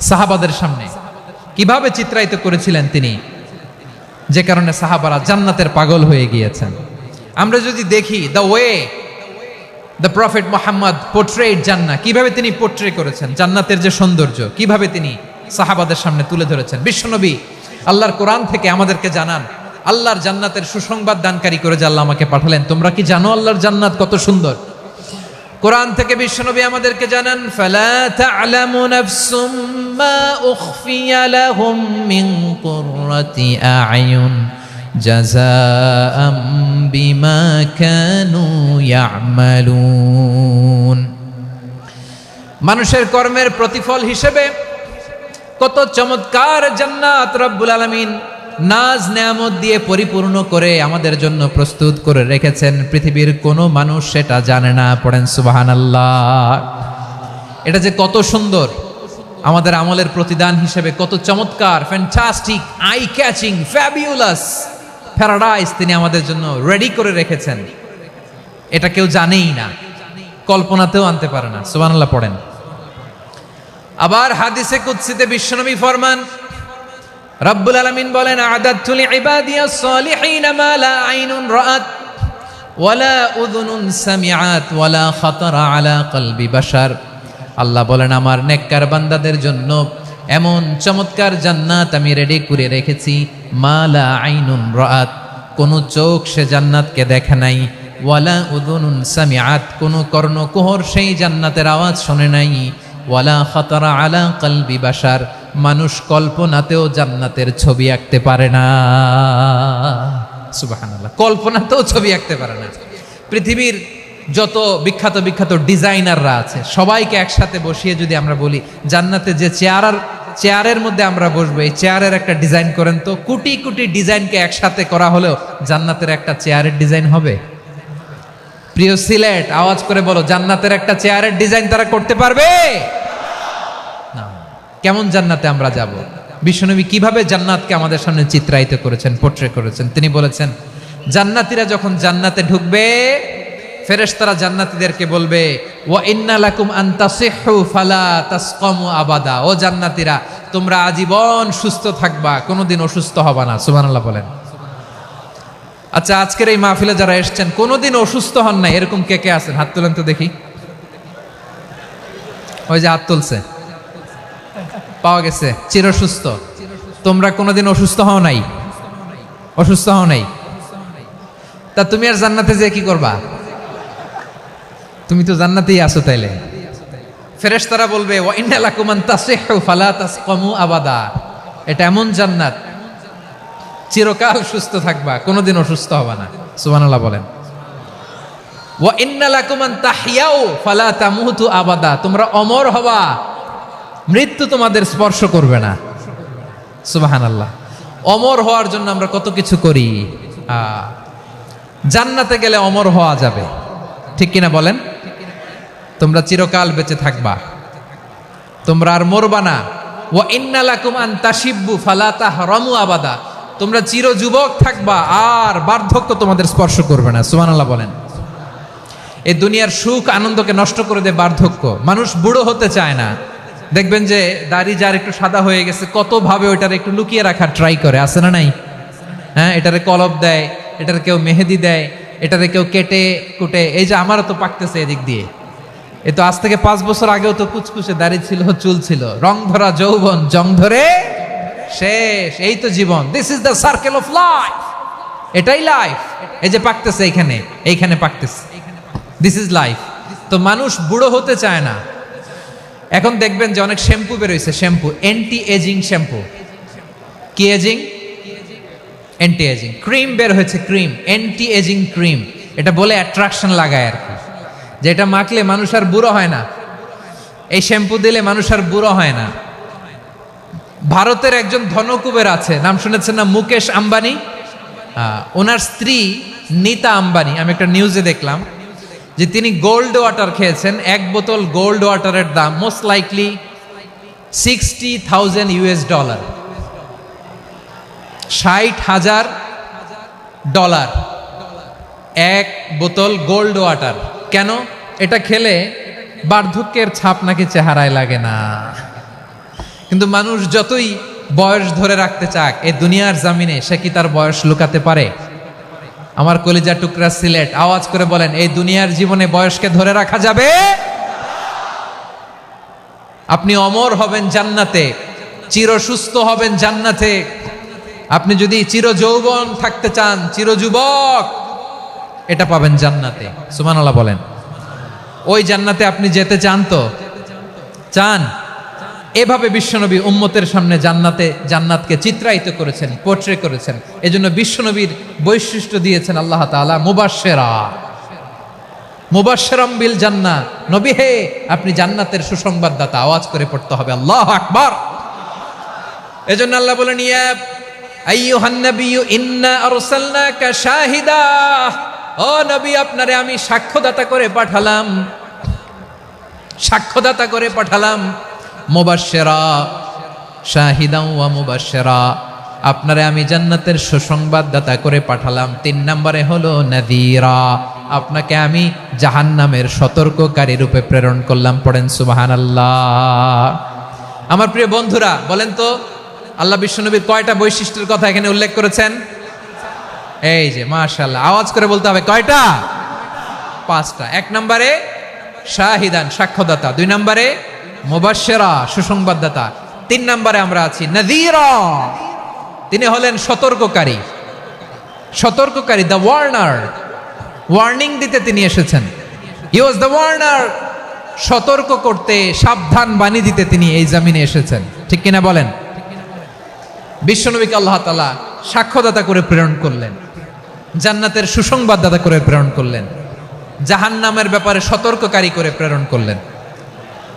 সাহাবাদের সামনে, কিভাবে চিত্রায়িত করেছিলেন তিনি, যে কারণে সাহাবারা জান্নাতের পাগল হয়ে গিয়েছেন। আমরা যদি দেখি the way the prophet Muhammad portrait জান্নাত, কিভাবে তিনি পোর্ট্রে করেছেন জান্নাতের যে সৌন্দর্য, কিভাবে তিনি সাহাবাদের সামনে তুলে ধরেছেন। বিশ্বনবী আল্লাহর কোরআন থেকে আমাদেরকে জানান, আল্লাহর জান্নাতের সুসংবাদ দানকারী করে যে আল্লাহ আমাকে পাঠালেন। তোমরা কি জানো আল্লাহর জান্নাত কত সুন্দর? কোরআন থেকে বিশ্বনবী আমাদেরকে জানান, ফালা তা'লামু নাফসুম মা উখফিয়া লাহুম মিন কুররাতি আ'য়ুন জাযাআম বিমা কানু ইয়া'মালুন। মানুষের কর্মের প্রতিফল হিসেবে কত চমৎকার জান্নাত রব্বুল আলামিন নাজ নেয়ামত দিয়ে পরিপূর্ণ করে আমাদের জন্য প্রস্তুত করে রেখেছেন। পৃথিবীর কোনো মানুষ সেটা জানে না। পড়েন সুবহানাল্লাহ। এটা যে কত সুন্দর, আমাদের আমলের প্রতিদান হিসেবে কত চমৎকার, fantastic, eye catching, fabulous paradise তিনি আমাদের জন্য রেডি করে রেখেছেন। এটা কেউ জানেই না, কল্পনাতেও আনতে পারে না। সুবহানাল্লাহ পড়েন। আবার হাদিসে কুদসিতে বিশ্বনবী ফরমান, রব্বুল আলামিন বলেন, আ'দাদতু লিইবাদিয়াস সালিহিন মা লা আইনুন রাআত ওয়ালা উযুনুন সামিআত ওয়ালা খাতারা আলা কলবি বাশার। আল্লাহ বলেন, আমার নেককার বান্দাদের জন্য এমন চমৎকার জান্নাত আমি রেডি করে রেখেছি, মা লা আইনুন রাআত, কোন চোখ সে জান্নাতকে দেখে নাই, ওয়ালা উযুনুন সামিআত, কোন কর্ণকুহর সেই জান্নাতের আওয়াজ শোনে নাই, ওয়ালা খাতারা আলা কলবি বাশার, মানুষ কল্পনাতেও জান্নাতের ছবি আঁকতে পারে না। সুবহানাল্লাহ, কল্পনাতেও ছবি আঁকতে পারে না। পৃথিবীর যত বিখ্যাত বিখ্যাত ডিজাইনাররা আছে সবাইকে একসাথে বসিয়ে যদি আমরা বলি জান্নাতে যে চেয়ারের মধ্যে আমরা বসবো, এই চেয়ারের একটা ডিজাইন করেন তো, কোটি কোটি ডিজাইনকে একসাথে করা হলেও জান্নাতের একটা চেয়ারের ডিজাইন হবে? প্রিয় সিলেট, আওয়াজ করে বলো, জান্নাতের একটা চেয়ারের ডিজাইন তারা করতে পারবে না। কেমন জান্নাতে আমরা যাব? বিশ্বনবী কিভাবে জান্নাতকে আমাদের সামনে চিত্রায়িত করেছেন, পোট্রে করেছেন? তিনি বলেছেন, জান্নাতীরা যখন জান্নাতে ঢুকবে, ফেরেশতারা জান্নাতীদেরকে বলবে, ওয়া ইন্না লাকুম আন তাসিহু ফালা তাসকামু আবাদা। ও জান্নাতীরা, তোমরা আজীবন সুস্থ থাকবা, কোনোদিন অসুস্থ হবা না। সুবহানাল্লাহ বলেন। আচ্ছা, আজকের এই মাহফিলে যারা এসেছেন কোনোদিন অসুস্থ হন নাই, এরকম কে কে আছেন? হাত তুলেন তো দেখি। ওই যে হাত তুলছে, পাওয়া গেছে, চিরসুস্থ। তোমরা কোনোদিন অসুস্থ হও নাই? অসুস্থ হও নাই? তা তুমি আর জান্নাতে যে কি করবা? তুমি তো জান্নাতেই আছো তাইলে। ফেরেশতারা বলবে, ওয়া ইন্না লাকুম আন তাসিহু ফালা তাসকামু আবাদা। এটা এমন জান্নাত, চিরকাল সুস্থ থাকবা, কোনোদিন অসুস্থ হবা না। সুবহানাল্লাহ বলেন। ওয়া ইন্না লাকুম আন তাহইয়াউ ফালা তামুতু আবাদা। তোমরা অমর হবা, মৃত্যু তোমাদের স্পর্শ করবে না। সুবহানাল্লাহ। অমর হওয়ার জন্য আমরা কত কিছু করি। জান্নাতে গেলে অমর হওয়া যাবে, ঠিক কিনা বলেন? তোমরা চিরকাল বেঁচে থাকবা, তোমরা আর মরবা না। ওয়া ইন্না লাকুম আন তাশিব্বু ফালা তাহরামু আবাদা। তোমরা চির যুবক থাকবা, আর বার্ধক্য তোমাদের স্পর্শ করবে না। সুবহানাল্লাহ বলেন। এই দুনিয়ার সুখ আনন্দকে নষ্ট করে দেয় বার্ধক্য। মানুষ বুড়ো হতে চায় না। দেখবেন যে দাড়ি যার একটু সাদা হয়ে গেছে, কত ভাবে ওইটার একটু লুকিয়ে রাখার ট্রাই করে, আছে না নাই? হ্যাঁ, এটারে কলব দেয়, এটার কেউ মেহেদি দেয়, এটারে কেউ কেটে কুটে। এই যে আমারও তো পাকতেছে এদিক দিয়ে। এ তো আজ থেকে 5 বছর আগেও তো কুচকুচে দাড়ি ছিল, চুল ছিল, রং ধরা যৌবন, জং ধরে শেষ। এই তো জীবন। This is the circle of life. এটাই লাইফ। এই যে পাকতেছে এইখানে পাকতেছে, দিস ইজ লাইফ। তো মানুষ বুড়ো হতে চায় না। এখন দেখবেন যে অনেক শ্যাম্পু বেরোইছে, শ্যাম্পু, অ্যান্টি এজিং শ্যাম্পু। কি এজিং? Anti ageing. ক্রিম বের হয়েছে, ক্রিম, অ্যান্টি এজিং ক্রিম। এটা বলে অ্যাট্রাকশন লাগায় আর কি, যে এটা মাখলে মানুষ আর বুড়ো হয় না, এই শ্যাম্পু দিলে মানুষ আর বুড়ো হয় না। ভারতের একজন ধনকুবের আছে, নাম শুনেছেন না? মুকেশ আম্বানি। ওনার স্ত্রী নীতা আম্বানি, আমি একটা নিউজে দেখলাম যে তিনি গোল্ড ওয়াটার খেয়েছেন। 1 বোতল গোল্ড ওয়াটারের দাম মোস্ট লাইকলি $60,000 $60,000 1 বোতল গোল্ড ওয়াটার। কেন? এটা খেলে বার্ধক্যের ছাপ নাকি চেহারায় লাগে না। কিন্তু মানুষ যতই বয়স ধরে রাখতে চাক, এই দুনিয়ার জামিনে সে কি তার বয়স লুকাতে পারে? আমার কলিজা টুকরা সিলেট, আওয়াজ করে বলেন, এই দুনিয়ার জীবনে বয়সকে ধরে রাখা যাবে? আপনি অমর হবেন জান্নাতে, চির সুস্থ হবেন জান্নাতে। আপনি যদি চির যৌবন থাকতে চান, চির যুবক, এটা পাবেন জান্নাতে। সুবহানাল্লাহ বলেন। ওই জান্নাতে আপনি যেতে চান তো? চান? এভাবে বিশ্বনবী উম্মতের সামনে জান্নাতকে চিত্রায়িত করেছেন, পোট্রে করেছেন। এজন্য বিশ্বনবীর বৈশিষ্ট্য দিয়েছেন আল্লাহ তাআলা মুবাশশিরাম বিল জান্নাহ। নবী হে, আপনি জান্নাতের সুসংবাদদাতা। আওয়াজ করে পড়তে হবে আল্লাহু আকবার। এজন্য আল্লাহ বলেন, ইয়া আইয়ুহান নাবিয়্যু ইন্না আরসালনাকা শাহিদা। ও নবী, আপনারে আমি সাক্ষ্যদাতা করে পাঠালাম, সাক্ষ্যদাতা করে পাঠালাম। মুবাশশিরা, শাহিদাও ওয়া মুবাশশিরা, আপনারে আমি জান্নাতের সুসংবাদদাতা করে পাঠালাম। 3 নম্বরে হলো নাযীরা, আপনাকে আমি জাহান্নামের সতর্ককারী রূপে প্রেরণ করলাম। পড়েন সুবহানাল্লাহ। আমার প্রিয় বন্ধুরা, বলেন তো আল্লাহ বিশ্বনবীর কয়টা বৈশিষ্ট্যের কথা এখানে উল্লেখ করেছেন? এই যে মাশাআল্লাহ, আওয়াজ করে বলতে হবে, কয়টা? 5টা। 1 নম্বরে শাহিদান, সাক্ষ্যদাতা। 2 নম্বরে মুবাশশিরা, সুসংবাদদাতা। 3 নম্বরে আমরা আছি নাযীরা, তিনি হলেন সতর্ককারী। সতর্ককারী, দ্য ওয়ার্নার, ওয়ার্নিং দিতে তিনি এসেছেন। হি ওয়াজ দ্য ওয়ার্নার, সতর্ক করতে, সাবধান বাণী দিতে তিনি এই জমিনে এসেছেন। ঠিক কিনা বলেন? বিশ্বনবীকে আল্লাহ তাআলা সাক্ষ্যদাতা করে প্রেরণ করলেন, জান্নাতের সুসংবাদদাতা করে প্রেরণ করলেন। জাহান্নামের ব্যাপারে সতর্ককারী করে প্রেরণ করলেন।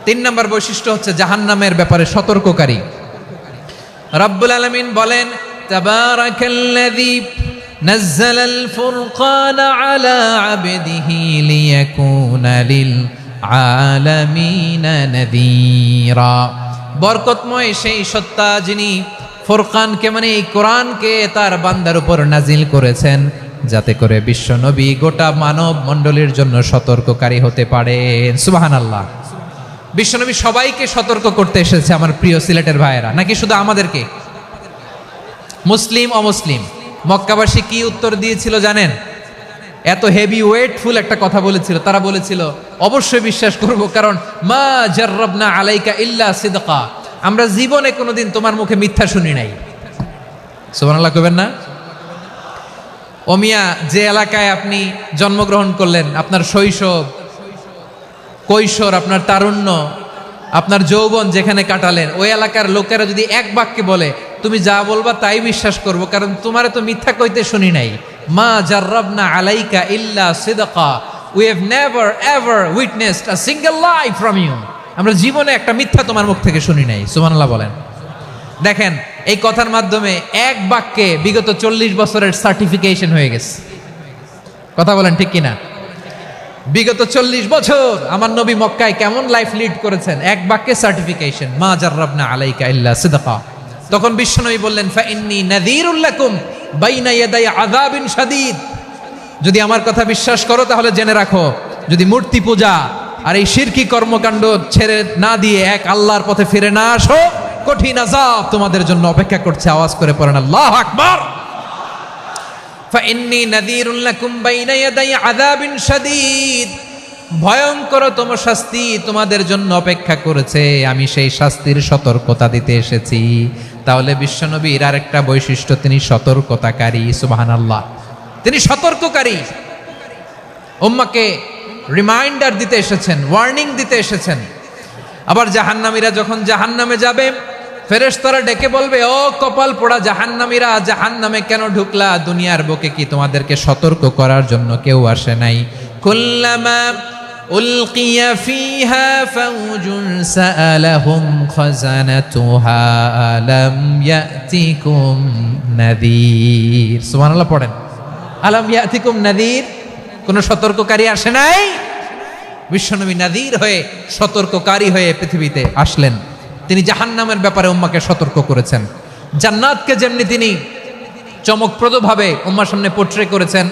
3 নম্বর বৈশিষ্ট্য হচ্ছে জাহান্নামের ব্যাপারে সতর্ককারী। রব্বুল আলামিন বলেন, তাবারাকাল্লাযী নাযালাল ফুরকানা আলা আবদিহি লিয়াকুনা লিল আলামিনা নাযীরা। বরকতময় সেই সত্তা যিনি ফুরকানকে মানে এই কোরআনকে তার বান্দার উপর নাজিল করেছেন, যাতে করে বিশ্ব নবী গোটা মানব মণ্ডলীর জন্য সতর্ককারী হতে পারেন। সুবহানাল্লাহ। বিশ্বনবী সবাইকে সতর্ক করতে এসেছে আমার প্রিয় সিলেটের ভাইয়েরা, নাকি শুধু আমাদেরকে? মুসলিম অমুসলিম মক্কাবাসী কি উত্তর দিয়েছিল জানেন? এত হেভি ওয়েটফুল একটা কথা বলেছিল। তারা বলেছিল অবশ্যই বিশ্বাস করব, কারণ মা জাররাবনা আলাইকা ইল্লা সিদকা, আমরা জীবনে কোনোদিন তোমার মুখে মিথ্যা শুনি নাই। সুবহানাল্লাহ কইবেন না? ও মিয়া, যে এলাকায় আপনি জন্মগ্রহণ করলেন, আপনার শৈশব কৈশোর, আপনার তারুণ্য, আপনার যৌবন যেখানে কাটালেন, ওই এলাকার লোকেরা যদি এক বাক্যে বলে তুমি যা বলবা তাই বিশ্বাস করব, কারণ তোমারে তো মিথ্যা কইতে শুনি নাই। মা জাররাবনা আলাইকা ইল্লা সিদকা, we have never ever witnessed a single lie from you, আমরা জীবনে একটা মিথ্যা তোমার মুখ থেকে শুনি নাই। সুবহানাল্লাহ বলেন। দেখেন, এই কথার মাধ্যমে এক বাক্যে বিগত 40 বছরের সার্টিফিকেশন হয়ে গেছে। কথা বলেন ঠিক কিনা? বিগত 40 বছর আমার নবী মক্কায় কেমন লাইফ লিড করেছেন, এক বাক্যে সার্টিফিকেশন, মা জাররাবনা আলাইকা ইল্লা সিদকা। তখন বিশ্বনবী বললেন, ফাইন্নী নাযীরুল লাকুম বাইনা ইয়াদাই আযাবিন শাদীদ, যদি আমার কথা বিশ্বাস করো তাহলে জেনে রাখো, যদি মূর্তি পূজা আর এই শিরকি কর্মকাণ্ড ছেড়ে না দিয়ে এক আল্লাহর পথে ফিরে না আসো, কঠিন আযাব তোমাদের জন্য অপেক্ষা করছে। আওয়াজ করে পড়েন আল্লাহু আকবার। ফাইন্নী নাযীরুল লাকুম বাইনা ইয়াদাই আযাবিন শাদীদ, ভয়ঙ্করতম শাস্তি তোমাদের জন্য অপেক্ষা করেছে, আমি সেই শাস্তির সতর্কতা দিতে এসেছি। তাহলে বিশ্বনবীর আরেকটা বৈশিষ্ট্য, তিনি সতর্কতাকারী। সুবহানাল্লাহ, তিনি সতর্ককারী। উম্মাহকে রিমাইন্ডার দিতে এসেছেন, ওয়ার্নিং দিতে এসেছেন। আবার জাহান্নামীরা যখন জাহান্নামে যাবে, ফেরেশতারা ডেকে বলবে, ও কপাল পোড়া জাহান্নামীরা, জাহান্নামে কেন ঢুকলা? দুনিয়ার বুকে কি তোমাদেরকে সতর্ক করার জন্য কেউ আসে নাই? কুল্লামা উলকিয়া ফিহা ফাউজুন সাআলাহুম খাযানাতুহা আলাম ইয়াতিকুম নাযীর। সুবহানাল্লাহ পড়েন, আলাম ইয়াতিকুম নাযীর, কোন সতর্ককারী আসে নাই? বিশ্বনবী নাযীর হয়ে, সতর্ককারী হয়ে পৃথিবীতে আসলেন। তিনি জাহান্নামের ব্যাপারে উম্মাকে সতর্ক করেছেন। জান্নাতকে যেমনি তিনি চমকপ্রদভাবে উম্মার সামনে পোট্রে করেছেন,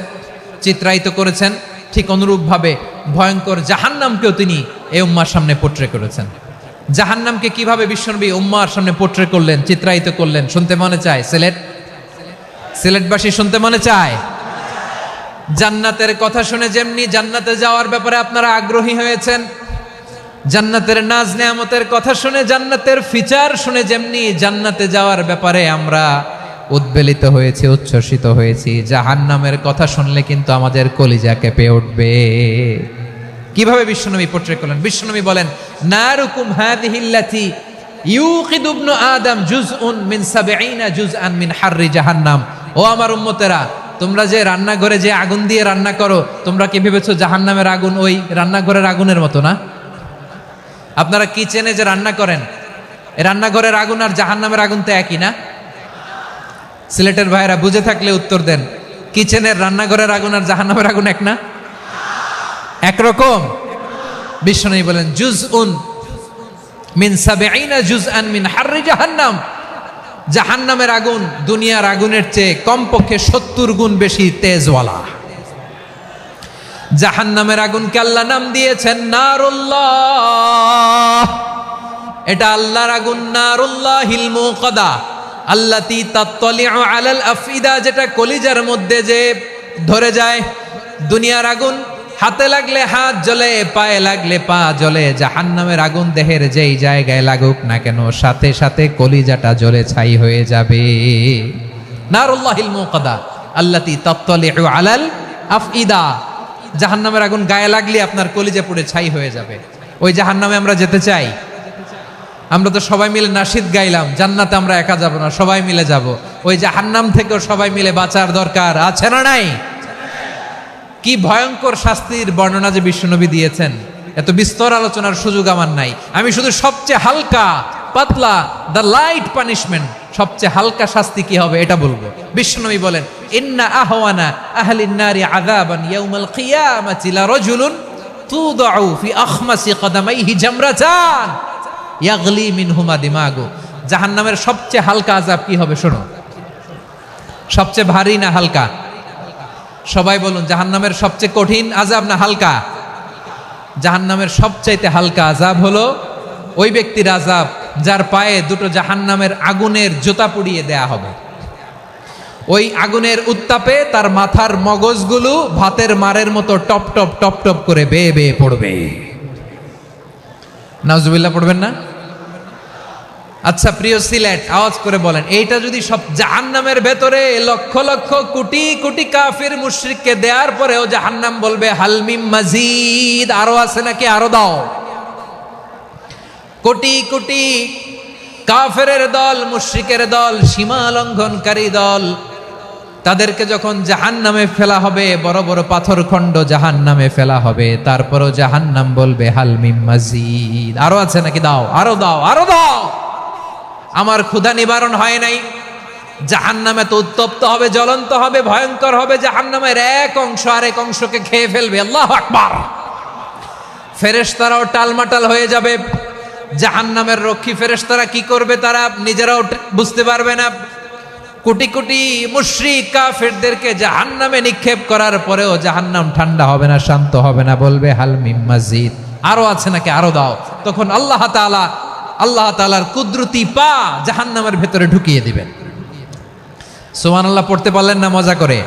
চিত্রায়িত করেছেন, ঠিক অনুরূপভাবে ভয়ঙ্কর জাহান্নামকেও তিনি এই উম্মার সামনে পোট্রে করেছেন। জাহান্নামকে কিভাবে বিশ্বনবী উম্মার সামনে পোট্রে করলেন, চিত্রায়িত করলেন, শুনতে মনে চায়? সিলেটবাসী শুনতে মনে চায়? জান্নাতের কথা শুনে যেমনি জান্নাতে যাওয়ার ব্যাপারে আপনারা আগ্রহী হয়েছেন, জান্নাতের নাজ নেয়ামতের কথা শুনে, জান্নাতের ফিচার শুনে যেমনি জান্নাতে যাওয়ার ব্যাপারে আমরা উদ্বেলিত হয়েছি, উচ্ছ্বসিত হয়েছি, জাহান্নামের কথা শুনলে কিন্তু আমাদের কলিজা কেঁপে উঠবে। কিভাবে বিশ্বনবী পোট্রে করলেন? বিশ্বনবী বলেন, নারুকুম হাযিহিল্লাতী ইউকিদু ইবনু আদম জুজউন মিন ৭০ জুজআন মিন হাররি জাহান্নাম। ও আমার উম্মতেরা, তোমরা যে রান্নাঘরে যে আগুন দিয়ে রান্না করো, তোমরা কি ভেবেছো জাহান্নামের আগুন ওই রান্নাঘরের আগুনের মতো না? আপনারা কিচেনে যে রান্না করেন, রান্নাঘরের আগুন আর জাহান্নামের আগুন তো একই না? সিলেটের ভাইরা বুঝে থাকলে উত্তর দেন, কিচেনের রান্নাঘরের আগুন আর জাহান্নামের আগুন এক না? একরকম। বিশ্বনবী বলেন, জুজউন মিন ৭০ জুজআন মিন হাররি জাহান্নাম, জাহান্নামের আগুন দুনিয়ার আগুনের চেয়ে কমপক্ষে ৭০ গুণ বেশি তেজওয়ালা। জাহান্নামের আগুনকে আল্লাহ নাম দিয়েছেন নারুল্লাহ। এটা আল্লাহর আগুন, নারুল্লাহিল মুকাদা আল্লাতী তাত্তালিউ আলাল আফইদা, যেটা কলিজার মধ্যে যে ধরে যায়। দুনিয়ার আগুন হাতে লাগলে হাত জ্বলে, পায়ে লাগলে পা জ্বলে, জাহান্নামের আগুন দেহের যেই জায়গায় লাগুক না কেন, সাথে সাথে কলিজাটা জ্বলে ছাই হয়ে যাবে। নারুল্লাহিল মুকাদা আল্লাতী তাত্তালিউ আলাল আফইদা, জাহান্নামের আগুন গায়ে লাগলে আপনার কলিজা পুড়ে ছাই হয়ে যাবে। ওই জাহান্নামে আমরা যেতে চাই? আমরা তো সবাই মিলে নাশিদ গাইলাম, জান্নাতে আমরা একা যাব না, সবাই মিলে যাব। ওই জাহান্নাম থেকেও সবাই মিলে বাঁচার দরকার আছে না নাই? কি ভয়ঙ্কর শাস্তির বর্ণনা যে বিশ্বনবী দিয়েছেন, এত বিস্তর আলোচনার সুযোগ আমার নাই। আমি শুধু সবচেয়ে হালকা পাতলা, দ্য লাইট পানিশমেন্ট, সবচেয়ে হালকা শাস্তি কি হবে এটা বলবো। বিশ্বনবী বলেন, ইন্না আহওয়ানা আহলিন নারি আযাবান ইয়াউমাল কিয়ামাতি লারাজুলুন তুদাউ ফি আখমাসি কদামাইহি জামরাতান ইয়াগলি মিনহুমা দিমাগু। জাহান্নামের সবচেয়ে হালকা আযাব কি হবে শোনো। সবচেয়ে ভারী না হালকা? সবাই বলুন, জাহান্নামের সবচেয়ে কঠিন আযাব না হালকা? জাহান্নামের সবচাইতে হালকা আযাব হলো ওই ব্যক্তির আযাব যার পায়ে দুটো জাহান্নামের আগুনের জুতা পুড়িয়ে দেয়া হবে। ওই আগুনের উত্তাপে তার মাথার মগজগুলো ভাতের মারের মতো টপ টপ টপ টপ করে বেয়ে বেয়ে পড়বে। নাউজুবিল্লাহ পড়বেন না? আচ্ছা প্রিয় সিলেট, আওয়াজ করে বলেন, এইটা যদি সব জাহান্নামের ভেতরে লক্ষ লক্ষ কোটি কোটি কাফির মুশরিককে দেওয়ার পরেও জাহান্নাম বলবে হালমিম মাজিদ, আরো আছে নাকি, আরো দাও। কোটি কোটি কাফেরের দল, মুশরিকের দল, সীমা লঙ্ঘনকারী দল, তাদেরকে যখন জাহান্নামে ফেলা হবে, বড় বড় পাথর খণ্ড জাহান্নামে ফেলা হবে, তারপরও জাহান্নাম বলবে হালমিম মাজিদ, আরো আছে নাকি, দাও, আরো দাও, আরো দাও। আমার ক্ষুধা নিবারণ হয় নাই। জাহান্নামে তো উত্তপ্ত হবে, জ্বলন্ত হবে, ভয়ঙ্কর হবে। জাহান্নামের এক অংশ আরেক অংশকে খেয়ে ফেলবে। আল্লাহু আকবার। ফেরেশতারাও টালমাটাল হয়ে যাবে। জাহান্নামের রক্ষী ফেরেশতারা কি করবে তারা নিজেরাও বুঝতে পারবে না। কোটি কোটি মুশরিক কাফেরদেরকে জাহান্নামে নিক্ষেপ করার পরেও জাহান্নাম ঠান্ডা হবে না, শান্ত হবে না, বলবে হালমিম মাজিদ, আরো আছে নাকি, আরো দাও। তখন আল্লাহ তাআলার কুদরতি পা জাহান্নামের ভেতরে ঢুকিয়ে দিবেন। সুবহানাল্লাহ পড়তে পারলেন না মজা করে?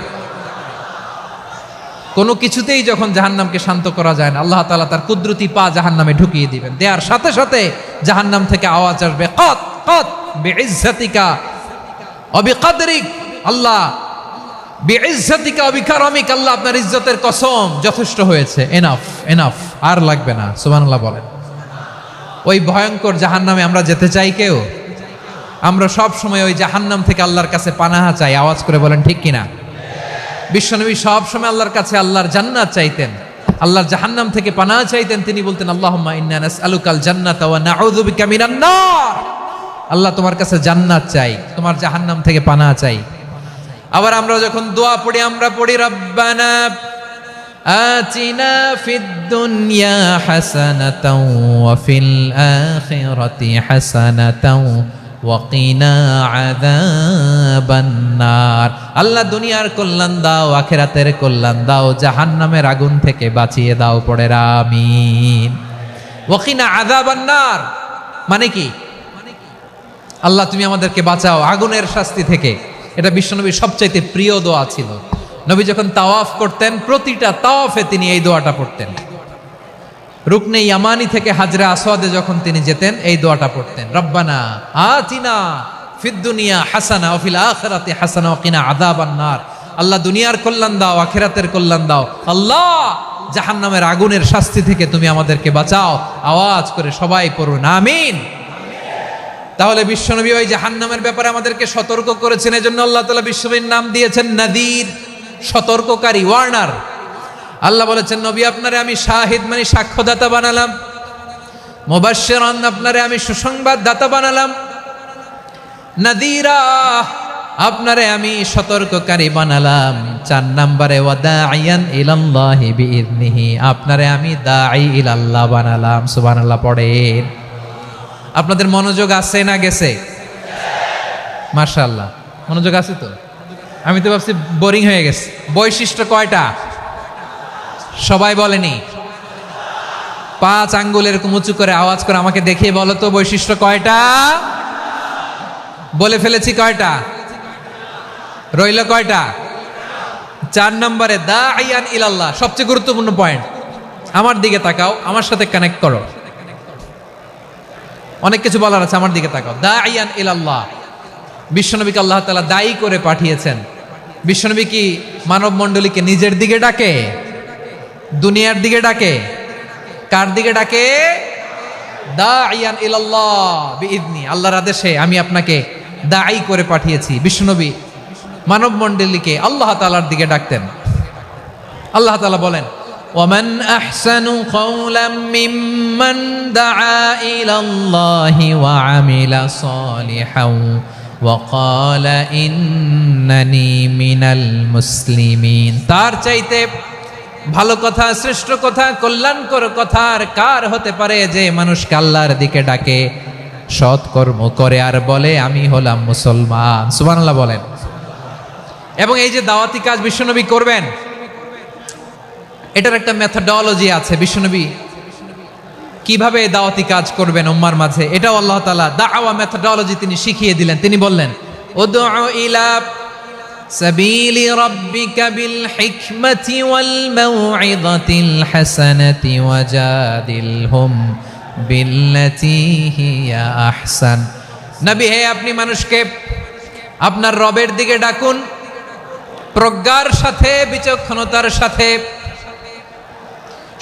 কোনো কিছুতেই যখন জাহান্নামকে শান্ত করা যায় না, আল্লাহ তাআলা তার কুদরতি পা জাহান্নামে ঢুকিয়ে দিবেন। দেওয়ার সাথে সাথে জাহান্নাম থেকে আওয়াজ আসবে, কত কত বিইজ্জাতিকা ওয়া বিকদরিক, আল্লাহ বিইজ্জাতিকা ওয়া বিকারামিক, আল্লাহ আপনার ইজ্জতের কসম, যথেষ্ট হয়েছে, এনাফ এনাফ, আর লাগবে না। সুবহানাল্লাহ বলেন। ওই ভয়ঙ্কর জাহান্নামে আমরা যেতে চাই কেউ? আমরা সব সময় ওই জাহান্নাম থেকে আল্লাহর কাছে পানাহা চাই। আওয়াজ করে বলেন ঠিক কিনা? বিশ্বনবী সব সময় আল্লাহর কাছে আল্লাহর জান্নাত চাইতেন, আল্লাহর জাহান্নাম থেকে পানাহা চাইতেন। তিনি বলতেন, আল্লাহুম্মা ইন্না নাসআলুকাল জান্নাতা ওয়া নাউযু বিকা মিনান নার। আল্লাহ তোমার কাছে জান্নাত চাই, তোমার জাহান্নাম থেকে পানাহা চাই। আবার আমরা যখন দোয়া পড়ি, আমরা পড়ি রব্বানা আতিনা ফিদ দুনিয়া হাসানাতাও ওয়া ফিল আখিরাতি হাসানাতাও ওয়া কিনা আযাবান নার। আল্লাহ দুনিয়ার কল্যাণ দাও, আখিরাতের কল্যাণ দাও, জাহান্নামের আগুন থেকে বাঁচিয়ে দাও, পড়ে আমিন। ওয়া কিনা আযাবান নার মানে কি? আল্লাহ তুমি আমাদেরকে বাঁচাও আগুনের শাস্তি থেকে। এটা বিশ্বনবীর সবচাইতে প্রিয় দোয়া ছিল। নবী যখন তাওয়াফ করতেন, প্রতিটা তাওয়াফে তিনি এই দোয়াটা পড়তেন। রুকনে ইয়ামানি থেকে হাজরে আসওয়াদে যখন তিনি যেতেন, এই দোয়াটা পড়তেন, রব্বানা আতিনা ফিদ দুনিয়া হাসানা ওয়া ফিল আখিরাতি হাসানা ওয়া কিনা আযাবান নার। আল্লাহ দুনিয়ার কল্যাণ দাও, আখিরাতের কল্যাণ দাও। আল্লাহ জাহান্নামের আগুনের শাস্তি থেকে তুমি আমাদেরকে বাঁচাও। আওয়াজ করে সবাই পড়ুন আমিন। তাহলে বিশ্বনবী ওই জাহান্নামের ব্যাপারে আমাদেরকে সতর্ক করেছেন। এজন্য আল্লাহ তাআলা বিশ্বনবীর নাম দিয়েছেন নাদির, সতর্ককারী, ওয়ার্নার। আল্লাহ বলেছেন, নবী আপনারে আমি শাহিদ মানে সাক্ষ্যদাতা বানালাম, মুবাশশিরান আপনারে আমি সুসংবাদ দাতা বানালাম, নাদিরা আপনারে আমি সতর্ককারী বানালাম। 4 নম্বরে ওয়া দাঈয়ান ইলাল্লাহি বিইذনিহি, আপনারে আমি দাঈ ইলাল্লাহ বানালাম। সুবহানাল্লাহ পড়েন। আপনাদের মনোযোগ আছে না গেছে? মাশাআল্লাহ মনোযোগ আছে তো? আমি তো ভাবছি বোরিং হয়ে গেছে। বৈশিষ্ট্য কয়টা সবাই বলেনি? 5 আঙ্গুল এরকম উঁচু করে আওয়াজ করে আমাকে দেখিয়ে বলো তো বৈশিষ্ট্য কয়টা? বলে ফেলেছি কয়টা? রইল কয়টা? 4 নম্বরে দাঈয়ান ইলাল্লাহ, সবচেয়ে গুরুত্বপূর্ণ পয়েন্ট। আমার দিকে তাকাও, আমার সাথে কানেক্ট করো। অনেক কিছু বলার আছে, আমার দিকে তাকাও। দাঈয়ান ইলাল্লাহ, বিশ্বনবীকে আল্লাহ তাআলা দায়ী করে পাঠিয়েছেন। বিশ্বনবী কি মানব মণ্ডলীকে নিজের দিকে ডাকে? দুনিয়ার দিকে ডাকে? কার দিকে ডাকে? দাঈয়ান ইলাল্লাহ বিইذনি, আল্লাহর আদেশে আমি আপনাকে দায়ী করে পাঠিয়েছি। বিশ্বনবী মানব মণ্ডলীকে আল্লাহ তাআলার দিকে ডাকতেন। আল্লাহ তাআলা বলেন, ওয়ামান আহসানু কাওলাম মিম্মান দাআ ইলাল্লাহি ওয়া আমিলা সালিহান ওয়া ক্বালা ইন্নানি মিনাল মুসলিমিন। তার চাইতে ভালো কথা, শ্রেষ্ঠ কথা, কল্যাণকর কথা আর কার হতে পারে যে মানুষকে আল্লাহর দিকে ডাকে, সৎকর্ম করে আর বলে আমি হলাম মুসলমান। সুবহানাল্লাহ বলেন। এবং এই যে দাওয়াতি কাজ বিশ্বনবী করবেন, এটার একটা মেথডোলজি আছে। বিশ্বনবী কিভাবে দাওয়াতি কাজ করবেন উম্মার মাঝে, এটাও আল্লাহ তাআলা দাওয়া মেথডোলজি তিনি শিখিয়ে দিলেন। তিনি বললেন, উদউ ইলা সাবিলি রাব্বিকা বিল হিকমাতি ওয়াল মাউইযাতিল হাসানাতি ওয়াজাদিলহুম বিল্লাতি হিয়া আহসান। নবী হে, আপনি মানুষকে আপনার রবের দিকে ডাকুন প্রজ্ঞার সাথে, বিচক্ষণতার সাথে,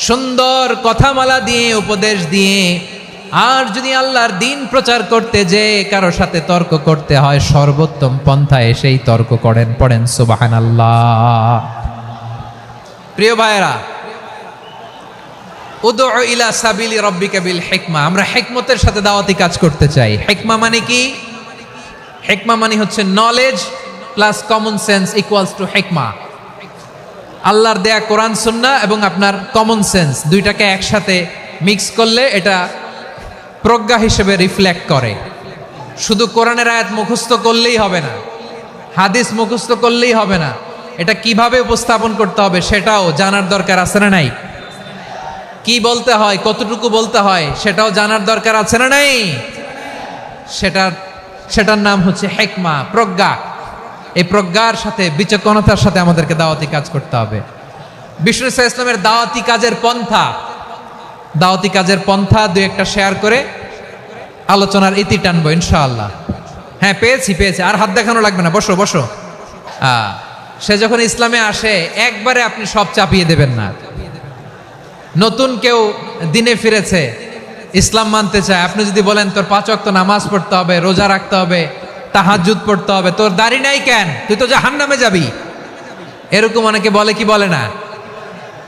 সুন্দর কথামালা দিয়ে, উপদেশ দিয়ে। আর যদি আল্লাহর দ্বীন প্রচার করতে যে কারো সাথে তর্ক করতে হয়, সর্বোত্তম পন্থায় সেই তর্ক করেন। পড়েন সুবহানাল্লাহ। প্রিয় ভাইয়েরা, উদউ ইলা সাবিলি রাব্বিকা বিল হিকমা, আমরা হিকমতের সাথে দাওয়াতি কাজ করতে চাই। হিকমা মানে কি? হিকমা মানে হচ্ছে knowledge plus common sense equals to হিকমা। আল্লাহর দেয়া কোরআন সুন্নাহ এবং আপনার কমন সেন্স দুইটাকে একসাথে মিক্স করলে এটা প্রজ্ঞা হিসেবে রিফ্লেক্ট করে। শুধু কোরআনের আয়াত মুখস্থ করলেই হবে না, হাদিস মুখস্থ করলেই হবে না, এটা কিভাবে উপস্থাপন করতে হবে সেটাও জানার দরকার আছে না নাই? কি বলতে হয়, কতটুকু বলতে হয় সেটাও জানার দরকার আছে না নাই? সেটার নাম হচ্ছে হিকমা, প্রজ্ঞা। এই প্রজ্ঞার সাথে, বিচক্ষণতার সাথে আমাদেরকে দাওয়াতি কাজ করতে হবে। বিষ্ণু ইসলামের দাওয়াতি কাজের পন্থা দুই একটা শেয়ার করে আলোচনার ইতি টানবো ইনশাআল্লাহ। হ্যাঁ, পেয়েছি। আর হাত দেখানো লাগবে না, বসো বসো। সে যখন ইসলামে আসে একবারে আপনি সব চাপিয়ে দেবেন না। নতুন কেউ দিনে ফিরেছে, ইসলাম মানতে চায়, আপনি যদি বলেন তোর 5 ওয়াক্ত নামাজ পড়তে হবে, রোজা রাখতে হবে, তাহাজ্জুদ পড়তে হবে, তোর দাড়ি নাই কেন, তুই তো জাহান্নামে যাবি, এরকম অনেকে বলে কি বলে না?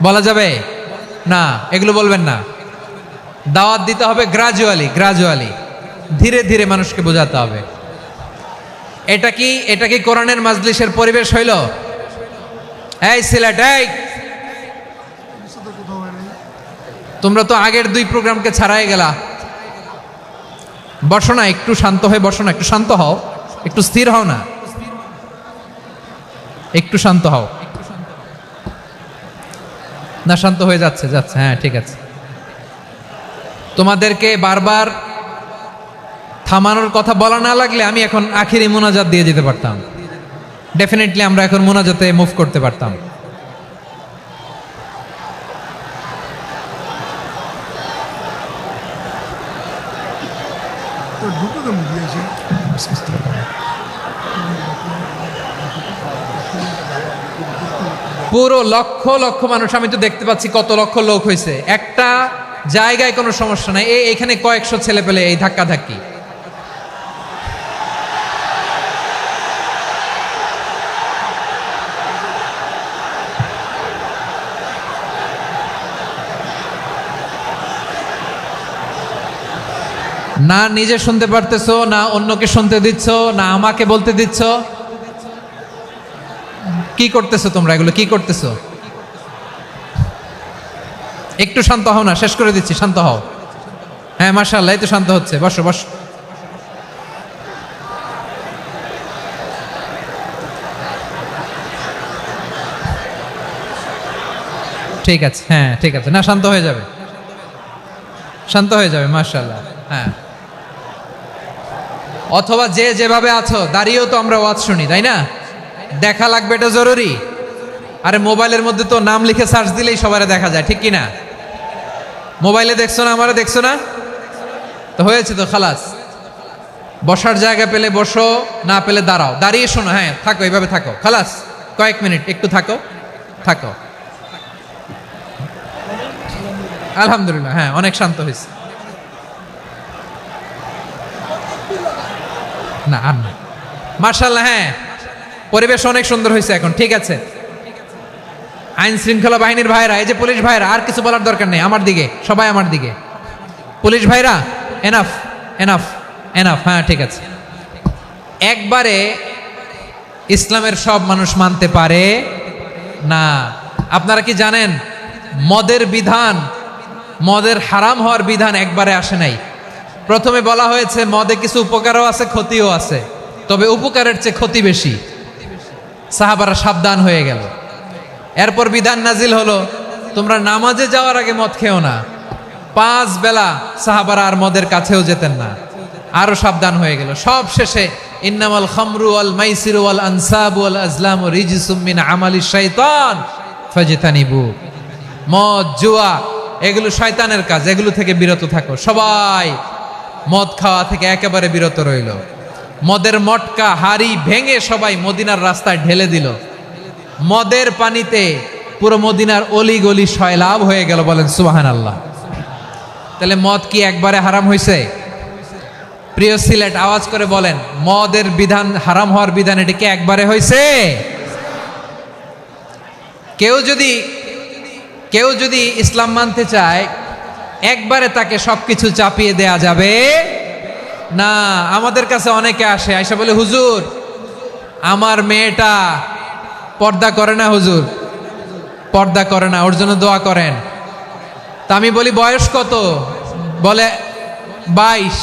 বলা যাবে না, এগুলো বলবেন না। দাওয়াত দিতে হবে গ্রাজুয়ালি, ধীরে ধীরে মানুষকে বোঝাতে হবে। এটা কি কোরআনের মাজলিসের পরিবেশ হইল? এই সিলেট, এই তোমরা তো আগের 2 প্রোগ্রামকে ছাড়াই গেলা। বসো না, একটু শান্ত হয়ে বসো না, একটু শান্ত হও, একটু স্থির হও না, একটু শান্ত হও না। শান্ত হয়ে যাচ্ছে। হ্যাঁ, ঠিক আছে। তোমাদেরকে বারবার থামানোর কথা বলা না লাগলে আমি এখন আখিরি মুনাজাত দিয়ে যেতে পারতাম। ডেফিনেটলি আমরা এখন মুনাজাতে মুভ করতে পারতাম। পুরো লক্ষ লক্ষ মানুষ, আমি তো দেখতে পাচ্ছি কত লক্ষ লোক হয়েছে একটা জায়গায়, কোনো সমস্যা নাই। এখানে কয়েকশো ছেলে পেলে এই ধাক্কা ধাক্কি। না নিজে শুনতে পারতেছো, না অন্যকে শুনতে দিচ্ছ, না আমাকে বলতে দিচ্ছ। কি করতেছো তোমরা? এগুলো কি করতেছো? একটু শান্ত হও না, শেষ করে দিচ্ছি, শান্ত হও। হ্যাঁ, মাশাআল্লাহ, এই তো শান্ত হচ্ছে। বসো বসো। ঠিক আছে, হ্যাঁ ঠিক আছে। না, শান্ত হয়ে যাবে, শান্ত হয়ে যাবে, মাশাআল্লাহ। হ্যাঁ, অথবা যে যেভাবে আছো দাঁড়িয়েও তো আমরা ওয়াজ শুনি, তাই না? দেখা লাগবে, এটা জরুরি। আরে মোবাইলের মধ্যে তো নাম লিখে সার্চ দিলেই সবারে দেখা যায়, ঠিক কি না? মোবাইলে দেখছো না, আমারে দেখছো না, তো হয়েছে তো, খালাস। বসার জায়গা পেলে বসো, না পেলে দাঁড়াও, দাঁড়িয়ে শোনো। হ্যাঁ, থাকো, এইভাবে থাকো, খালাস। কয়েক মিনিট একটু থাকো। আলহামদুলিল্লাহ, হ্যাঁ, অনেক শান্ত হয়েছে। না আর না, মাশাআল্লাহ। হ্যাঁ, পরিবেশ অনেক সুন্দর হয়েছে এখন, ঠিক আছে। আইন শৃঙ্খলা বাহিনীর ভাইরা, এই যে পুলিশ ভাইরা, আর কিছু বলার দরকার নেই, আমার দিকে, সবাই আমার দিকে। পুলিশ ভাইরা, এনাফ এনাফ এনাফ, হ্যাঁ ঠিক আছে। একবারে ইসলামের সব মানুষ মানতে পারে না। আপনারা কি জানেন মদের বিধান, মদের হারাম হওয়ার বিধান একবারে আসে নাই। প্রথমে বলা হয়েছে মদে কিছু উপকারও আছে, ক্ষতিও আছে, তবে উপকারের চেয়ে ক্ষতি বেশি। সাহাবারা সাবধান হয়ে গেল। এরপর বিধান নাজিল হলো, তোমরা নামাজে যাওয়ার আগে মদ খেও না। 5 বেলা সাহাবারা আর মদের কাছেও যেতেন না, আরো সাবধান হয়ে গেল। সব শেষে ইন্নামাল খামরু ওয়াল মাইসিরু ওয়াল আনসাবু ওয়াল আজলামু রিজসুম মিন আমালিশ শাইতান ফাজতানিবু। মদ, জুয়া এগুলো শয়তানের কাজ, এগুলো থেকে বিরত থাকো। সবাই মদ খাওয়া থেকে একেবারে বিরত রইল। মদের মটকা হাড়ি ভেঙে সবাই মদিনার রাস্তায় ঢেলে দিল। মদের পানিতে পুরো মদিনার অলি গলি সয়লাভ হয়ে গেল। বলেন সুবহানাল্লাহ। তাহলে মদ কি একবারে হারাম হয়েছে? প্রিয় সিলেট, আওয়াজ করে বলেন, মদের বিধান, হারাম হওয়ার বিধান এটা কি একবারে হয়েছে? কেউ যদি ইসলাম মানতে চায় একবারে তাকে সবকিছু চাপিয়ে দেয়া যাবে না। আমাদের কাছে অনেকে আসে, আয়সা বলে, হুজুর আমার মেয়েটা পর্দা করে না, হুজুর পর্দা করে না, ওর জন্য দোয়া করেন। তা আমি বলি বয়স কত? বলে 22।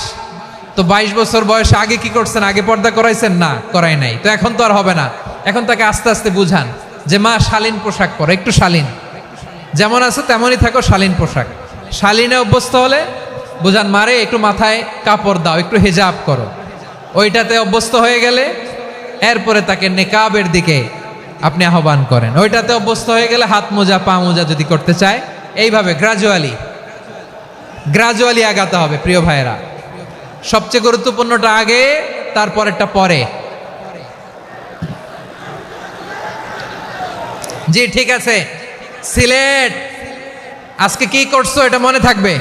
তো 22 বছর বয়সে আগে কি করছেন? আগে পর্দা করাইছেন? না, করাই নাই। তো এখন তো আর হবে না। এখন তাকে আস্তে আস্তে বুঝান যে মা শালীন পোশাক পরো, একটু শালীন, যেমন আছে তেমনই থাকো, শালীন পোশাক। শালীনে অভ্যস্ত হলে বুঝান, মারে একটু মাথায় কাপড় দাও, একটু হেজাব করো। ওইটাতে অভ্যস্ত হয়ে গেলে এরপরে তাকে নেকাবের দিকে আপনি আহ্বান করেন। ওইটাতে অভ্যস্ত হয়ে গেলে হাত মোজা, পা মোজা যদি করতে চায়, এইভাবে গ্রাজুয়ালি আগাতে হবে। প্রিয় ভাইয়েরা, সবচেয়ে গুরুত্বপূর্ণটা আগে, তারপরেরটা পরে। জি ঠিক আছে। সিলেট আজকে কি করছো এটা মনে থাকবে।